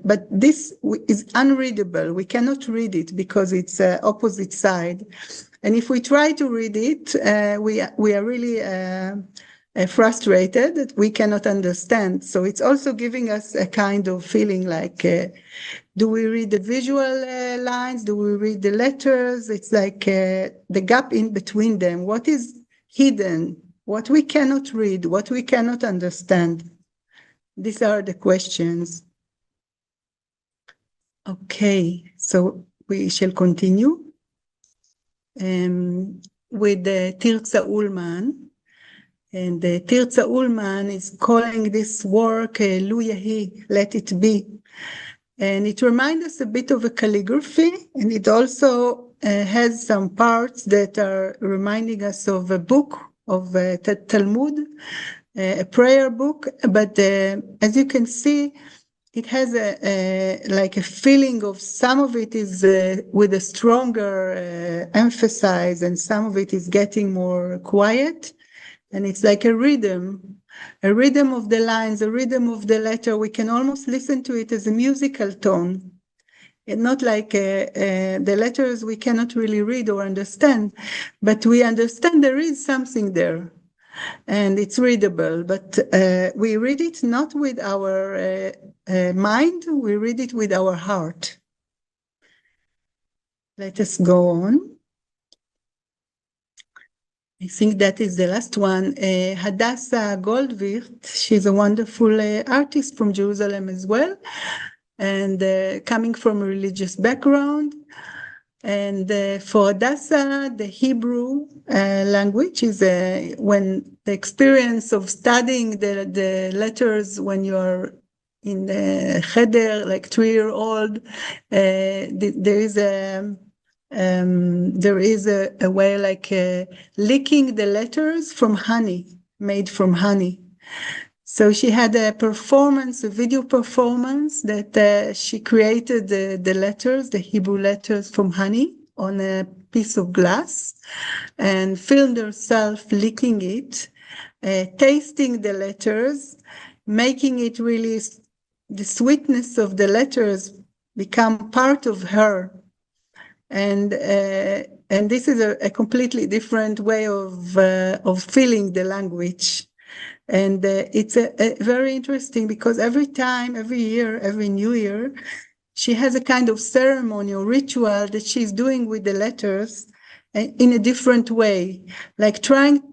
but this is unreadable. We cannot read it because it's opposite side, and if we try to read it, we are really frustrated that we cannot understand. So it's also giving us a kind of feeling like, do we read the visual lines? Do we read the letters? It's like the gap in between them. What is hidden? What we cannot read? What we cannot understand? These are the questions. Okay, so we shall continue with Tirza Ullman. And Tirza Ullman is calling this work Lu Yehi, Let It Be. And it reminds us a bit of a calligraphy, and it also has some parts that are reminding us of a book of Talmud, a prayer book. But as you can see, it has like a feeling of some of it is with a stronger emphasis, and some of it is getting more quiet. And it's like a rhythm of the lines, a rhythm of the letter. We can almost listen to it as a musical tone. And not like the letters we cannot really read or understand, but we understand there is something there. And it's readable, but we read it not with our mind, we read it with our heart. Let us go on. I think that is the last one. Hadassah Goldwicht, she's a wonderful artist from Jerusalem as well, and coming from a religious background. And for Hadassah, the Hebrew language is when the experience of studying the letters when you're in the cheder, like 3-year-old, there is a way like licking the letters from honey, made from honey. So she had a performance, a video performance that she created the letters, the Hebrew letters from honey on a piece of glass and filmed herself licking it, tasting the letters, making it really, the sweetness of the letters become part of her. And this is a completely different way of feeling the language. And it's a very interesting because every time, every year, every New Year, she has a kind of ceremony or ritual that she's doing with the letters in a different way, like trying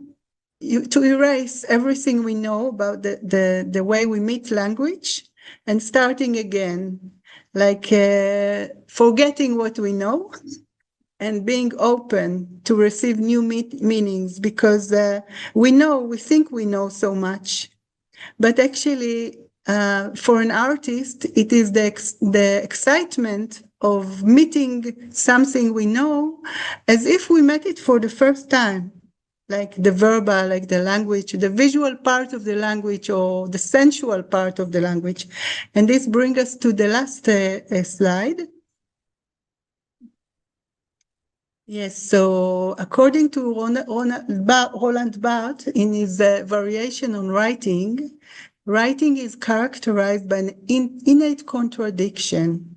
to erase everything we know about the way we meet language and starting again, like forgetting what we know and being open to receive new meanings because we think we know so much, but actually for an artist, it is the excitement of meeting something we know as if we met it for the first time, like the verbal, like the language, the visual part of the language or the sensual part of the language. And this brings us to the last slide. Yes, so according to Roland Barthes, in his variation on writing, writing is characterized by an innate contradiction.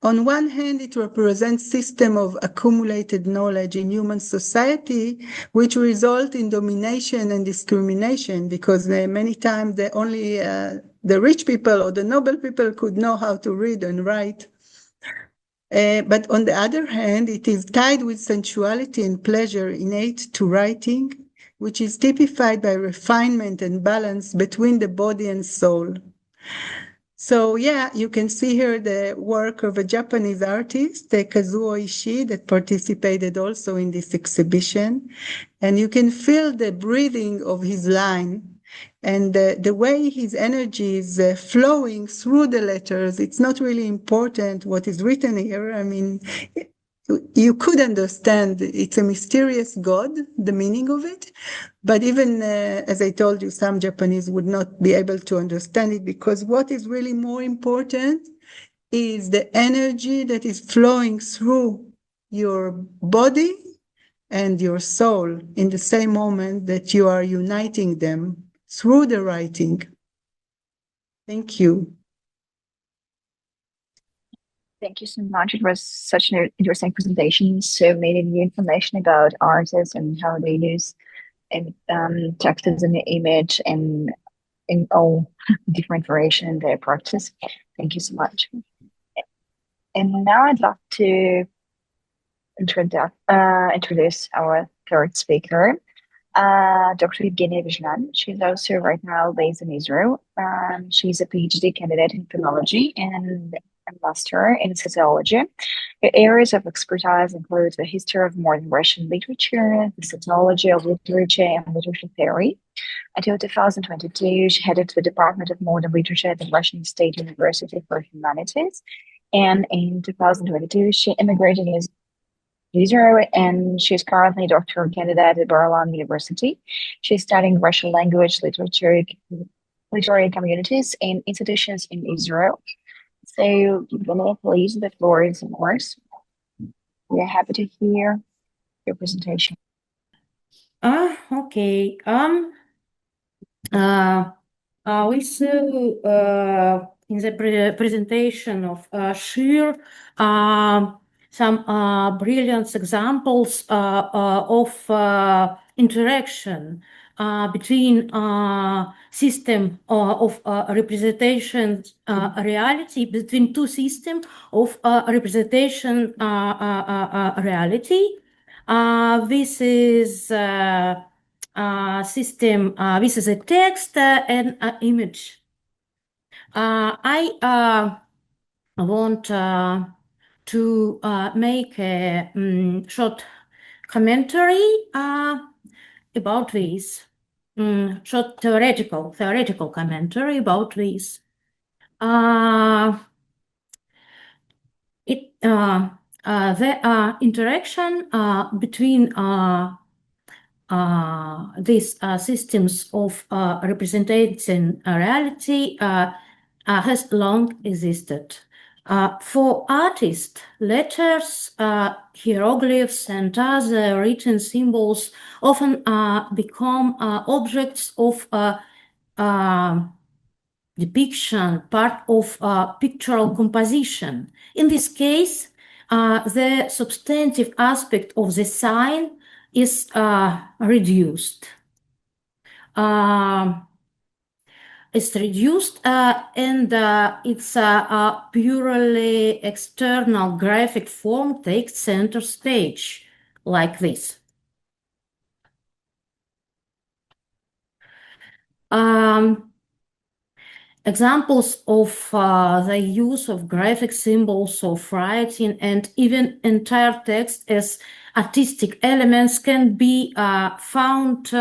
On one hand, it represents system of accumulated knowledge in human society, which result in domination and discrimination, because many times only the rich people or the noble people could know how to read and write. But on the other hand, it is tied with sensuality and pleasure innate to writing, which is typified by refinement and balance between the body and soul. So yeah, you can see here the work of a Japanese artist, Kazuo Ishii, that participated also in this exhibition. And you can feel the breathing of his line and the way his energy is flowing through the letters. It's not really important what is written here. I mean, you could understand it's a mysterious God, the meaning of it. But even, as I told you, some Japanese would not be able to understand it because what is really more important is the energy that is flowing through your body and your soul in the same moment that you are uniting them through the writing. Thank you. Thank you so much. It was such an interesting presentation. So many new information about artists and how they use text as an image and in all different variation in their practice. Thank you so much. And now I'd love to introduce our third speaker, Dr. Evgeniya Vezhlyan. She's also right now based in Israel. She's a PhD candidate in philology and a master in sociology. Her areas of expertise include the history of modern Russian literature, the sociology of literature and literature theory. Until 2022, she headed the Department of Modern Literature at the Russian State University for Humanities. And in 2022, she immigrated to Israel, and she's currently a doctoral candidate at Bar-Ilan University. She's studying Russian language, literature, literary communities, and institutions in Evgeniya, please, the floor is yours. We are happy to hear your presentation. Okay. We saw in the presentation of Shir some brilliant examples of interaction between system of representation reality, between two systems of representation reality. This is system, this is a text and an image. I want to to make a short commentary about this, short theoretical commentary about this. The interaction between these systems of representing reality has long existed. For artists, letters, hieroglyphs, and other written symbols often become objects of depiction, part of pictorial composition. In this case, the substantive aspect of the sign is reduced. It's reduced and its purely external graphic form takes center stage, like this. Examples of the use of graphic symbols of writing and even entire text as artistic elements can be found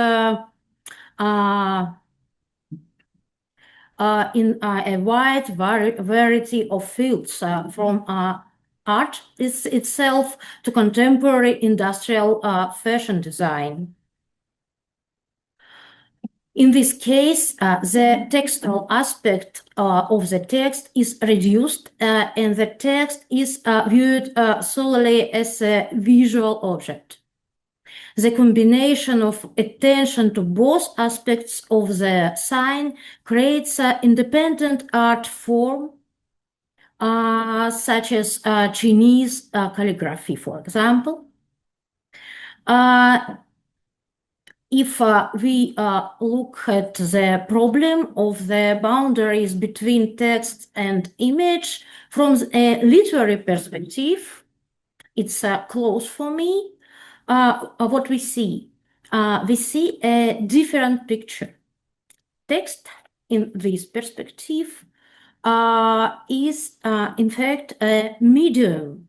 in a wide variety of fields, from art itself to contemporary industrial fashion design. In this case, the textual aspect of the text is reduced and the text is viewed solely as a visual object. The combination of attention to both aspects of the sign creates an independent art form, such as Chinese calligraphy, for example. If we look at the problem of the boundaries between text and image from a literary perspective, it's close for me. What we see a different picture. Text in this perspective is in fact a medium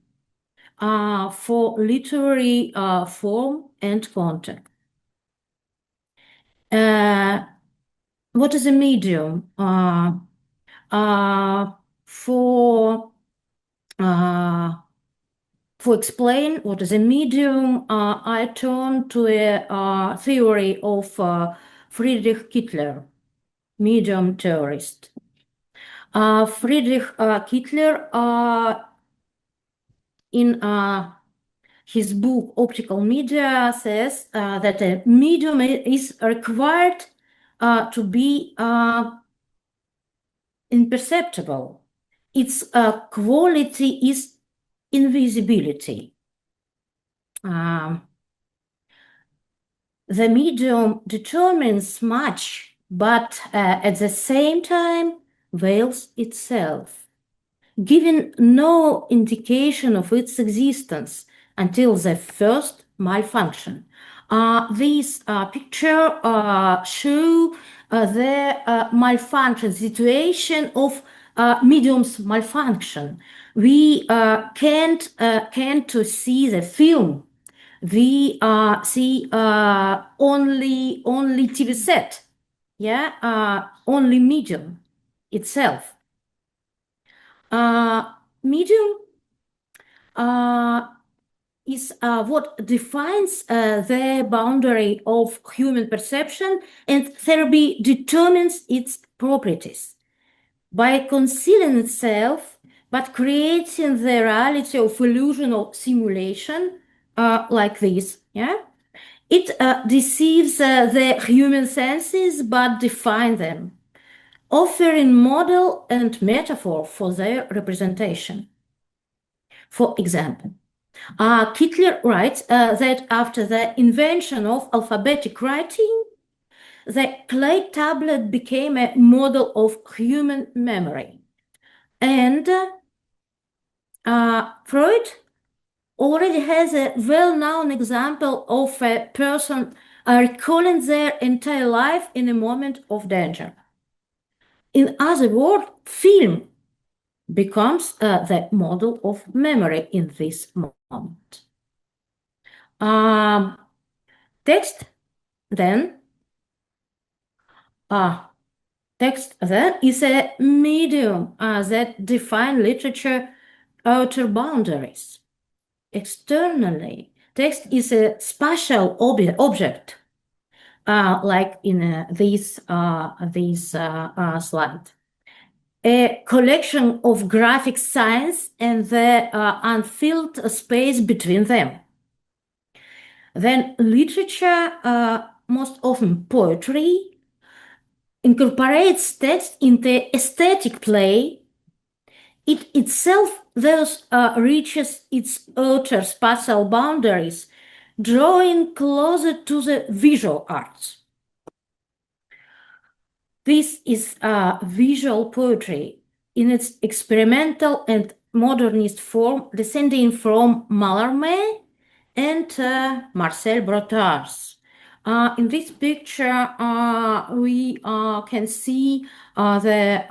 for literary form and content. What is a medium? For explain what is a medium, I turn to a theory of Friedrich Kesler, medium theorist. Friedrich Kesler, in his book Optical Media, says that a medium is required to be imperceptible. Its quality is invisibility. The medium determines much, but at the same time veils itself, giving no indication of its existence until the first malfunction. This picture show the malfunction situation of medium's malfunction. We can't to see the film. We see only TV set, only medium itself. Medium is what defines the boundary of human perception, and therapy determines its properties. By concealing itself, but creating the reality of illusion or simulation, like this, it deceives the human senses, but defines them, offering model and metaphor for their representation. For example, Kesler writes that after the invention of alphabetic writing, the clay tablet became a model of human memory. And Freud already has a well-known example of a person recalling their entire life in a moment of danger. In other words, film becomes the model of memory in this moment. Text then is a medium that defines literature outer boundaries. Externally, text is a spatial object, like in this slide. A collection of graphic signs and the unfilled space between them. Then literature, most often poetry, incorporates text into aesthetic play. It itself thus reaches its outer spatial boundaries, drawing closer to the visual arts. This is visual poetry in its experimental and modernist form, descending from Mallarmé and Marcel Brotars. In this picture, we can see the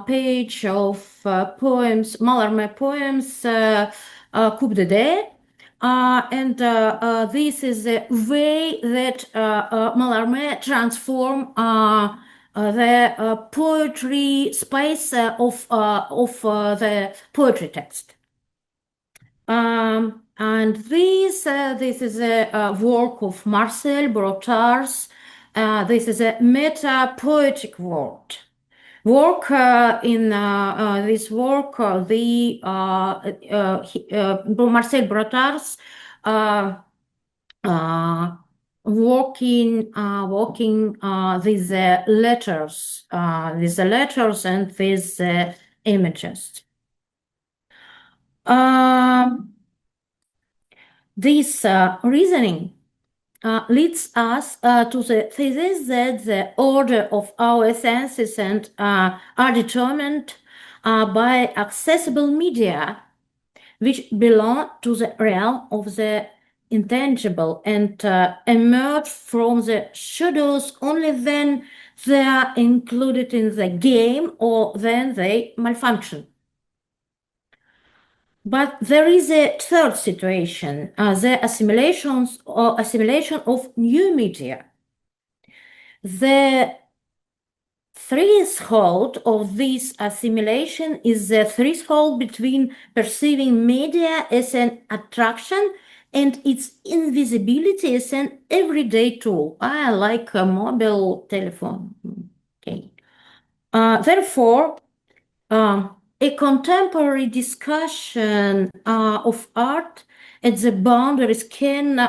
page of poems, Mallarmé poems, Coup de Dé. And this is the way that Mallarmé transformed the poetry space of the poetry text. And this is a work of Marcel Brotars. This is a meta-poetic work. In this work, Marcel Brotars working these letters and these images. This reasoning leads us to the thesis that the order of our senses and are determined by accessible media, which belong to the realm of the intangible and emerge from the shadows only when they are included in the game or then they malfunction. But there is a third situation, the assimilation of new media. The threshold of this assimilation is the threshold between perceiving media as an attraction and its invisibility as an everyday tool. Like a mobile telephone. Okay. Therefore, a contemporary discussion of art at the boundaries cannot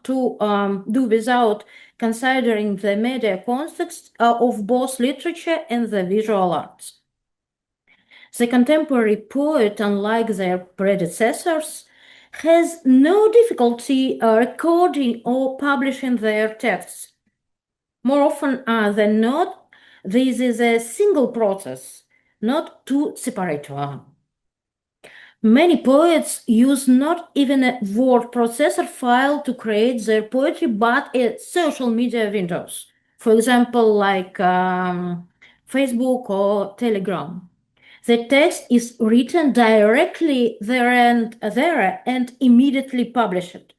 do without considering the media context of both literature and the visual arts. The contemporary poet, unlike their predecessors, has no difficulty recording or publishing their texts. More often than not, this is a single process, not two separate ones. Many poets use not even a word processor file to create their poetry, but a social media windows. For example, like Facebook or Telegram. The text is written directly there and immediately published.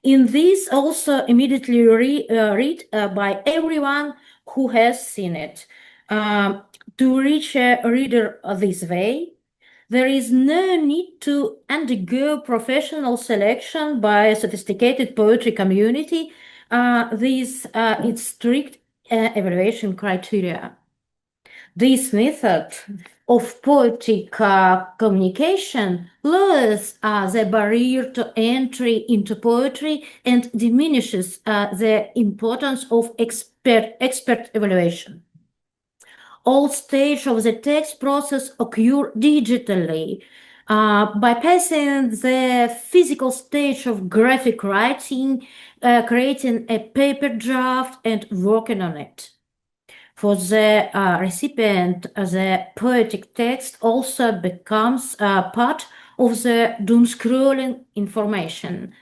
In this, also immediately read by everyone who has seen it. To reach a reader this way, there is no need to undergo professional selection by a sophisticated poetry community. This is strict evaluation criteria. This method of poetic communication lowers the barrier to entry into poetry and diminishes the importance of expert evaluation. All stages of the text process occur digitally, bypassing the physical stage of graphic writing, creating a paper draft and working on it. For the recipient, the poetic text also becomes part of the doom-scrolling information.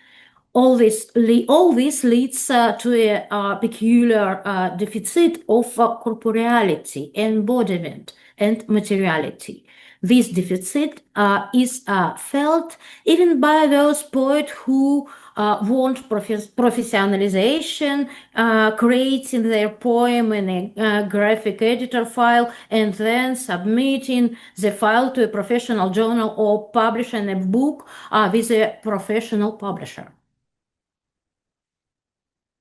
All this leads to a peculiar deficit of corporeality, embodiment, and materiality. This deficit is felt even by those poets who want professionalization, creating their poem in a graphic editor file and then submitting the file to a professional journal or publishing a book with a professional publisher.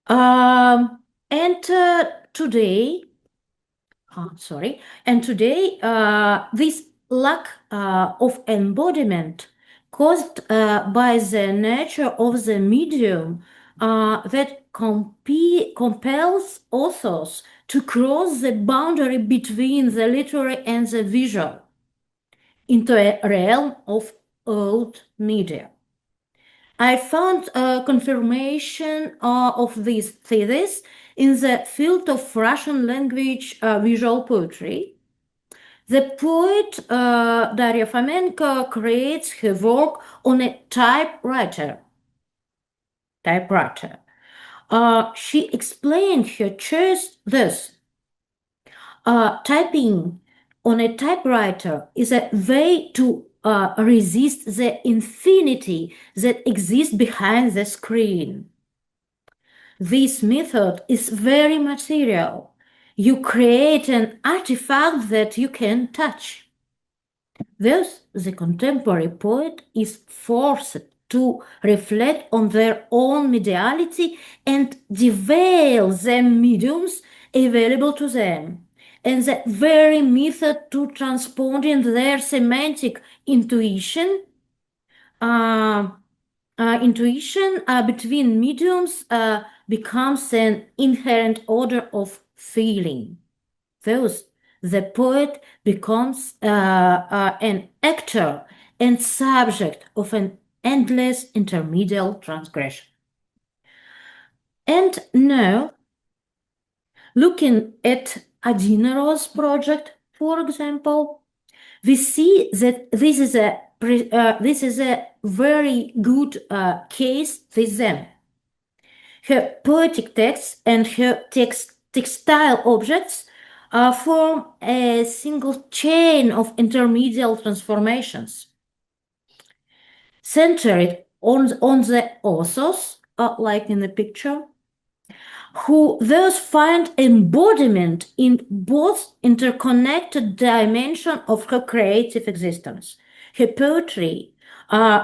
And today, this lack of embodiment caused by the nature of the medium that compels authors to cross the boundary between the literary and the visual into a realm of old media. I found confirmation of this thesis in the field of Russian language visual poetry. The poet Daria creates her work on a typewriter. She explained her choice thus. Typing on a typewriter is a way to resist the infinity that exists behind the screen. This method is very material. You create an artifact that you can touch. Thus, the contemporary poet is forced to reflect on their own mediality and deveil the mediums available to them, and the very method to transponding their semantic intuition between mediums becomes an inherent order of feeling. Thus, the poet becomes an actor and subject of an endless intermediate transgression. And now, looking at Adina's project, for example, we see that this is a very good case with them. Her poetic texts and her textile objects form a single chain of intermediate transformations, centered on the authors, like in the picture, who thus find embodiment in both interconnected dimensions of her creative existence. Her poetry,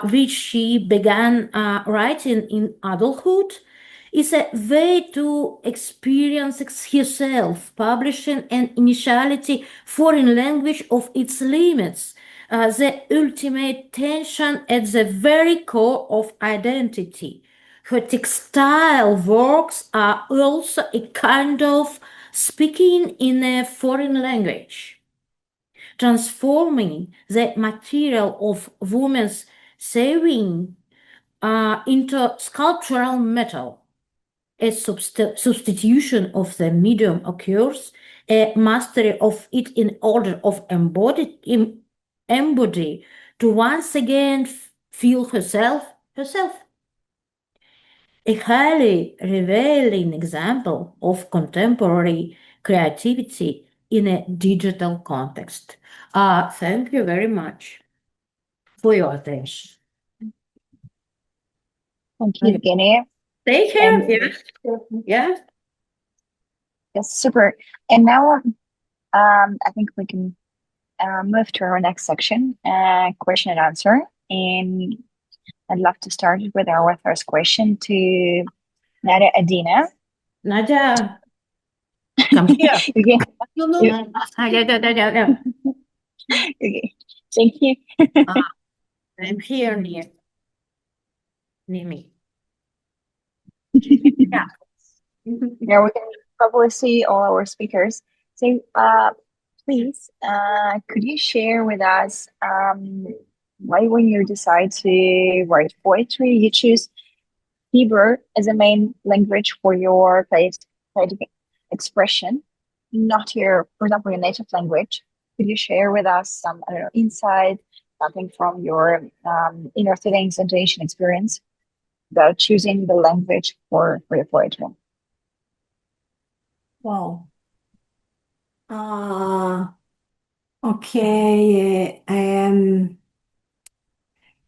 which she began writing in adulthood, is a way to experience herself, publishing an initiality foreign language of its limits, the ultimate tension at the very core of identity. Her textile works are also a kind of speaking in a foreign language, transforming the material of women's sewing into sculptural metal. A substitution of the medium occurs, a mastery of it in order of embody to once again feel herself. A highly revealing example of contemporary creativity in a digital context. Thank you very much for your attention. Thank you, Evgeniya. Take care. And- Yes. Yes, super. And now I think we can move to our next section, question and answer. And I'd love to start with our first question to Nadia Adina. Nadia, come here. Okay. No. Okay. Thank you. I'm here near me. Yeah. Yeah, we can probably see all our speakers. So, please, could you share with us why, when you decide to write poetry, you choose Hebrew as a main language for your creative expression, not your, for example, your native language? Could you share with us some, I don't know, insight, something from your inner feelings, intuition, experience about choosing the language for your poetry? Wow. Okay,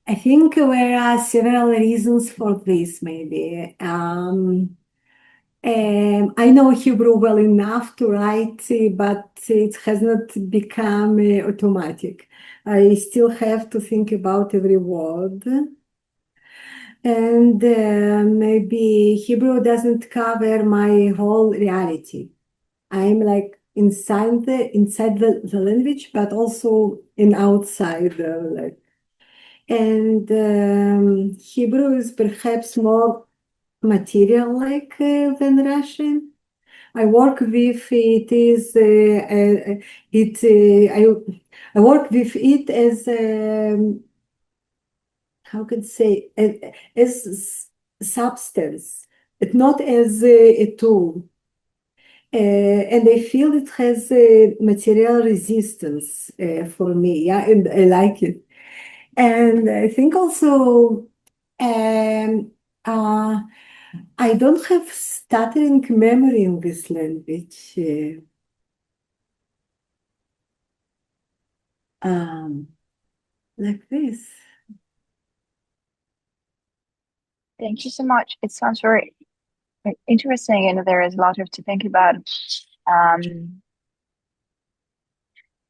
I think there are several reasons for this, maybe. I know Hebrew well enough to write, but it has not become automatic. I still have to think about every word. And maybe Hebrew doesn't cover my whole reality. I'm like inside the language, but also in outside. And Hebrew is perhaps more material-like than Russian. I work with it is I work with it as how can I say as substance, but not as a tool. And I feel it has a material resistance for me, yeah, and I like it. And I think also um, uh, I don't have stuttering memory in this language. Like this. Thank you so much. It sounds very interesting, and there is a lot to think about.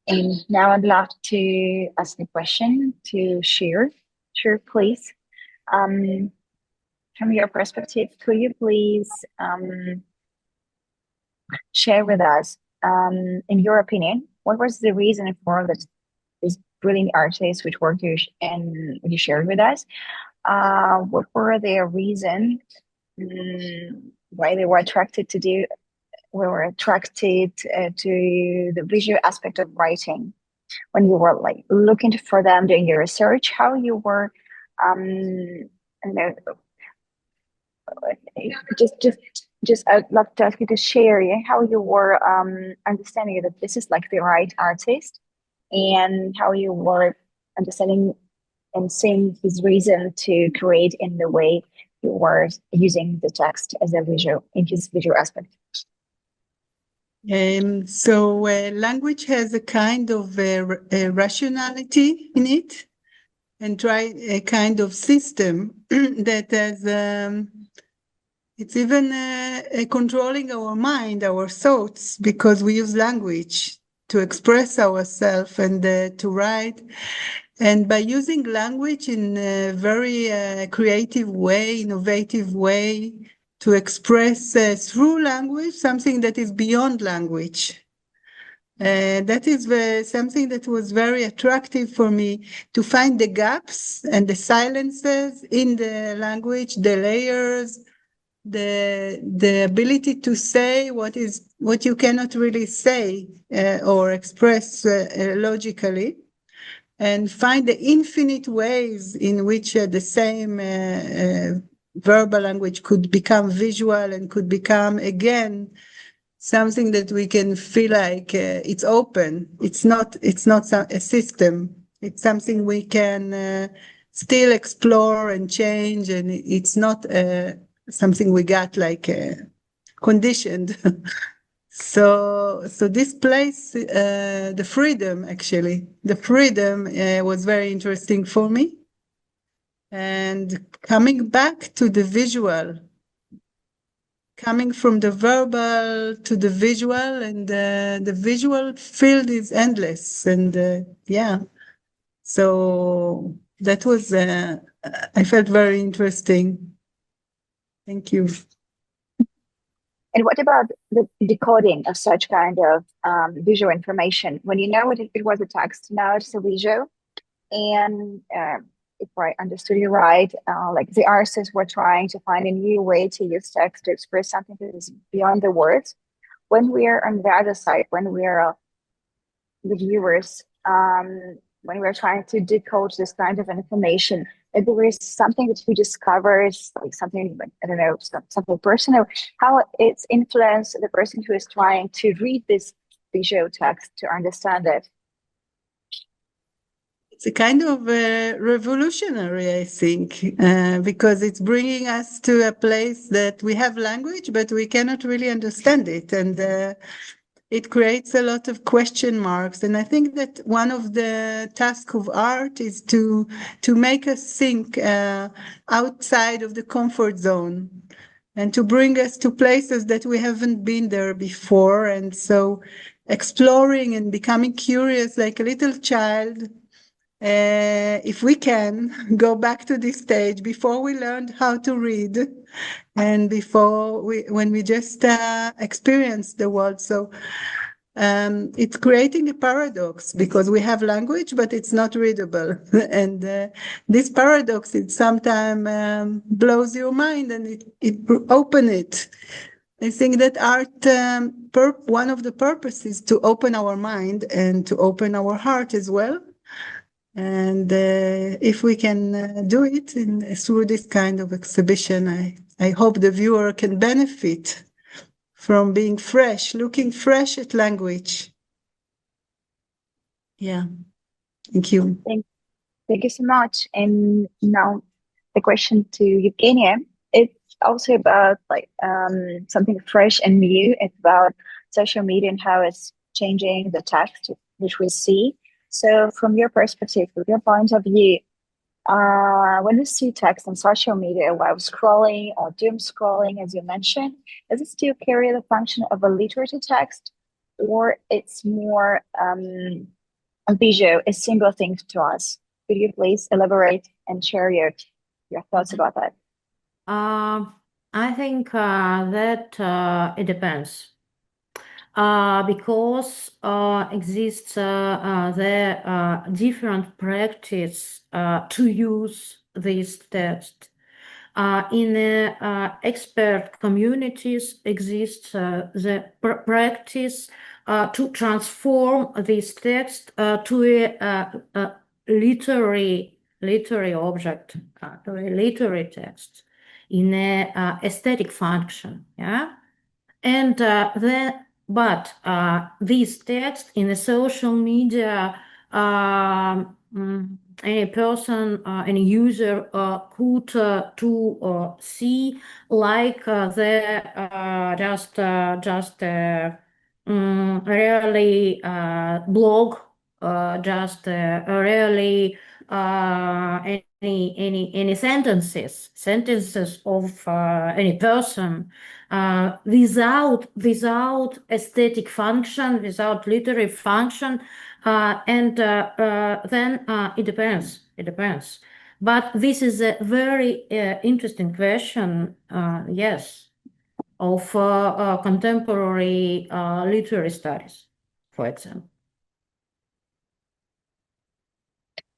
And now I'd love to ask a question to Shir. Shir, please. From your perspective, could you please share with us, in your opinion, what was the reason for this brilliant artists which work and you shared with us? What were their reasons why they were attracted to the visual aspect of writing? When you were like looking for them doing your research, how you were, just I'd love to ask you to share how you were understanding that this is like the right artist, and how you were understanding and seeing his reason to create in the way you were using the text as a visual in his visual aspect. So language has a kind of rationality in it, and try a kind of system that has it's even controlling our mind, our thoughts, because we use language to express ourselves and to write. And by using language in a very creative way, innovative way, to express through language something that is beyond language. That is something that was very attractive for me, to find the gaps and the silences in the language, the layers, the ability to say what you cannot really say or express logically, and find the infinite ways in which the same verbal language could become visual and could become again something that we can feel like it's open. It's not a system. It's something we can still explore and change, and it's not something we got like conditioned. So this place, the freedom was very interesting for me. And coming back to the visual, coming from the verbal to the visual, and the visual field is endless. And yeah, so that was, I felt very interesting. Thank you. And what about the decoding of such kind of visual information? When you know it was a text, now it's a visual. And if I understood you right, like the artists were trying to find a new way to use text to express something that is beyond the words. When we are on the other side, when we are the viewers, when we're trying to decode this kind of information, if there is something that we discover, like something like, I don't know, something personal, how it's influenced the person who is trying to read this visual text to understand it. It's a kind of revolutionary, I think, because it's bringing us to a place that we have language, but we cannot really understand it. And it creates a lot of question marks. And I think that one of the tasks of art is to make us think outside of the comfort zone and to bring us to places that we haven't been there before. And so exploring and becoming curious like a little child, if we can go back to this stage before we learned how to read and when we just experienced the world. So it's creating a paradox because we have language, but it's not readable. And this paradox, it sometimes blows your mind and it open it. I think that art, one of the purposes is to open our mind and to open our heart as well. And if we can do it through this kind of exhibition, I hope the viewer can benefit from being fresh, looking fresh at language. Yeah, thank you. Thank you so much. And now the question to Evgeniya, it's also about something fresh and new. It's about social media and how it's changing the text which we see. So from your perspective, from your point of view, when we see text on social media while scrolling or doom scrolling, as you mentioned, does it still carry the function of a literary text, or it's more visual, a single thing to us? Could you please elaborate and share your thoughts about that? I think that it depends. Because exists the different practice to use this text. In expert communities exists the practice to transform this text to a literary object, to a literary text in a aesthetic function. Yeah, and but this text in the social media, any person, any user could to see like the just really blog, just really any sentences of any person without aesthetic function, without literary function, and then it depends. But this is a very interesting question, yes, of contemporary literary studies, for example.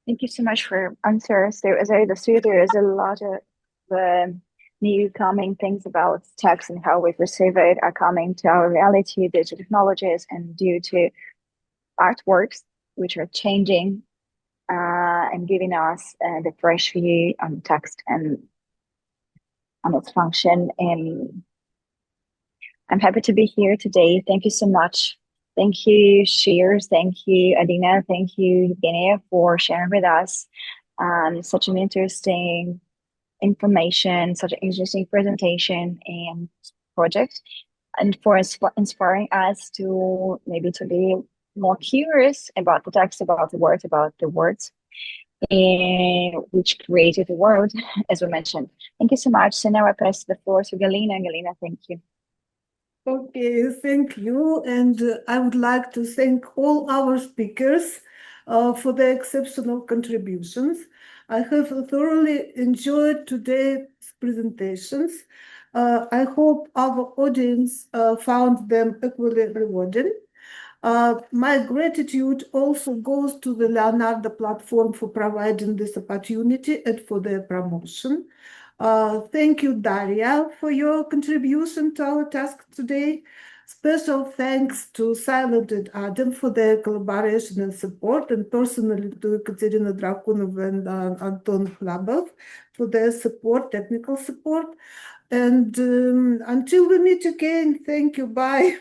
Thank you so much for answers. As I understood, there is a lot of new coming things about text and how we perceive it are coming to our reality due to technologies and due to artworks, which are changing and giving us the fresh view on text and on its function. And I'm happy to be here today. Thank you so much. Thank you, Shir. Thank you, Adina. Thank you, Evgeniya, for sharing with us such an interesting information, such an interesting presentation and project, and for inspiring us to maybe to be more curious about the text, about the words, and which created the world, as we mentioned. Thank you so much. So now I pass the floor to Galina. Galina, thank you. Okay, thank you. And I would like to thank all our speakers for their exceptional contributions. I have thoroughly enjoyed today's presentations. I hope our audience found them equally rewarding. My gratitude also goes to the Leonardo platform for providing this opportunity and for their promotion. Thank you, Daria, for your contribution to our task today. Special thanks to Silent and Adam for their collaboration and support, and personally to Ekaterina Drakunova and Anton Hlabov for their support, technical support. And until we meet again, thank you, bye.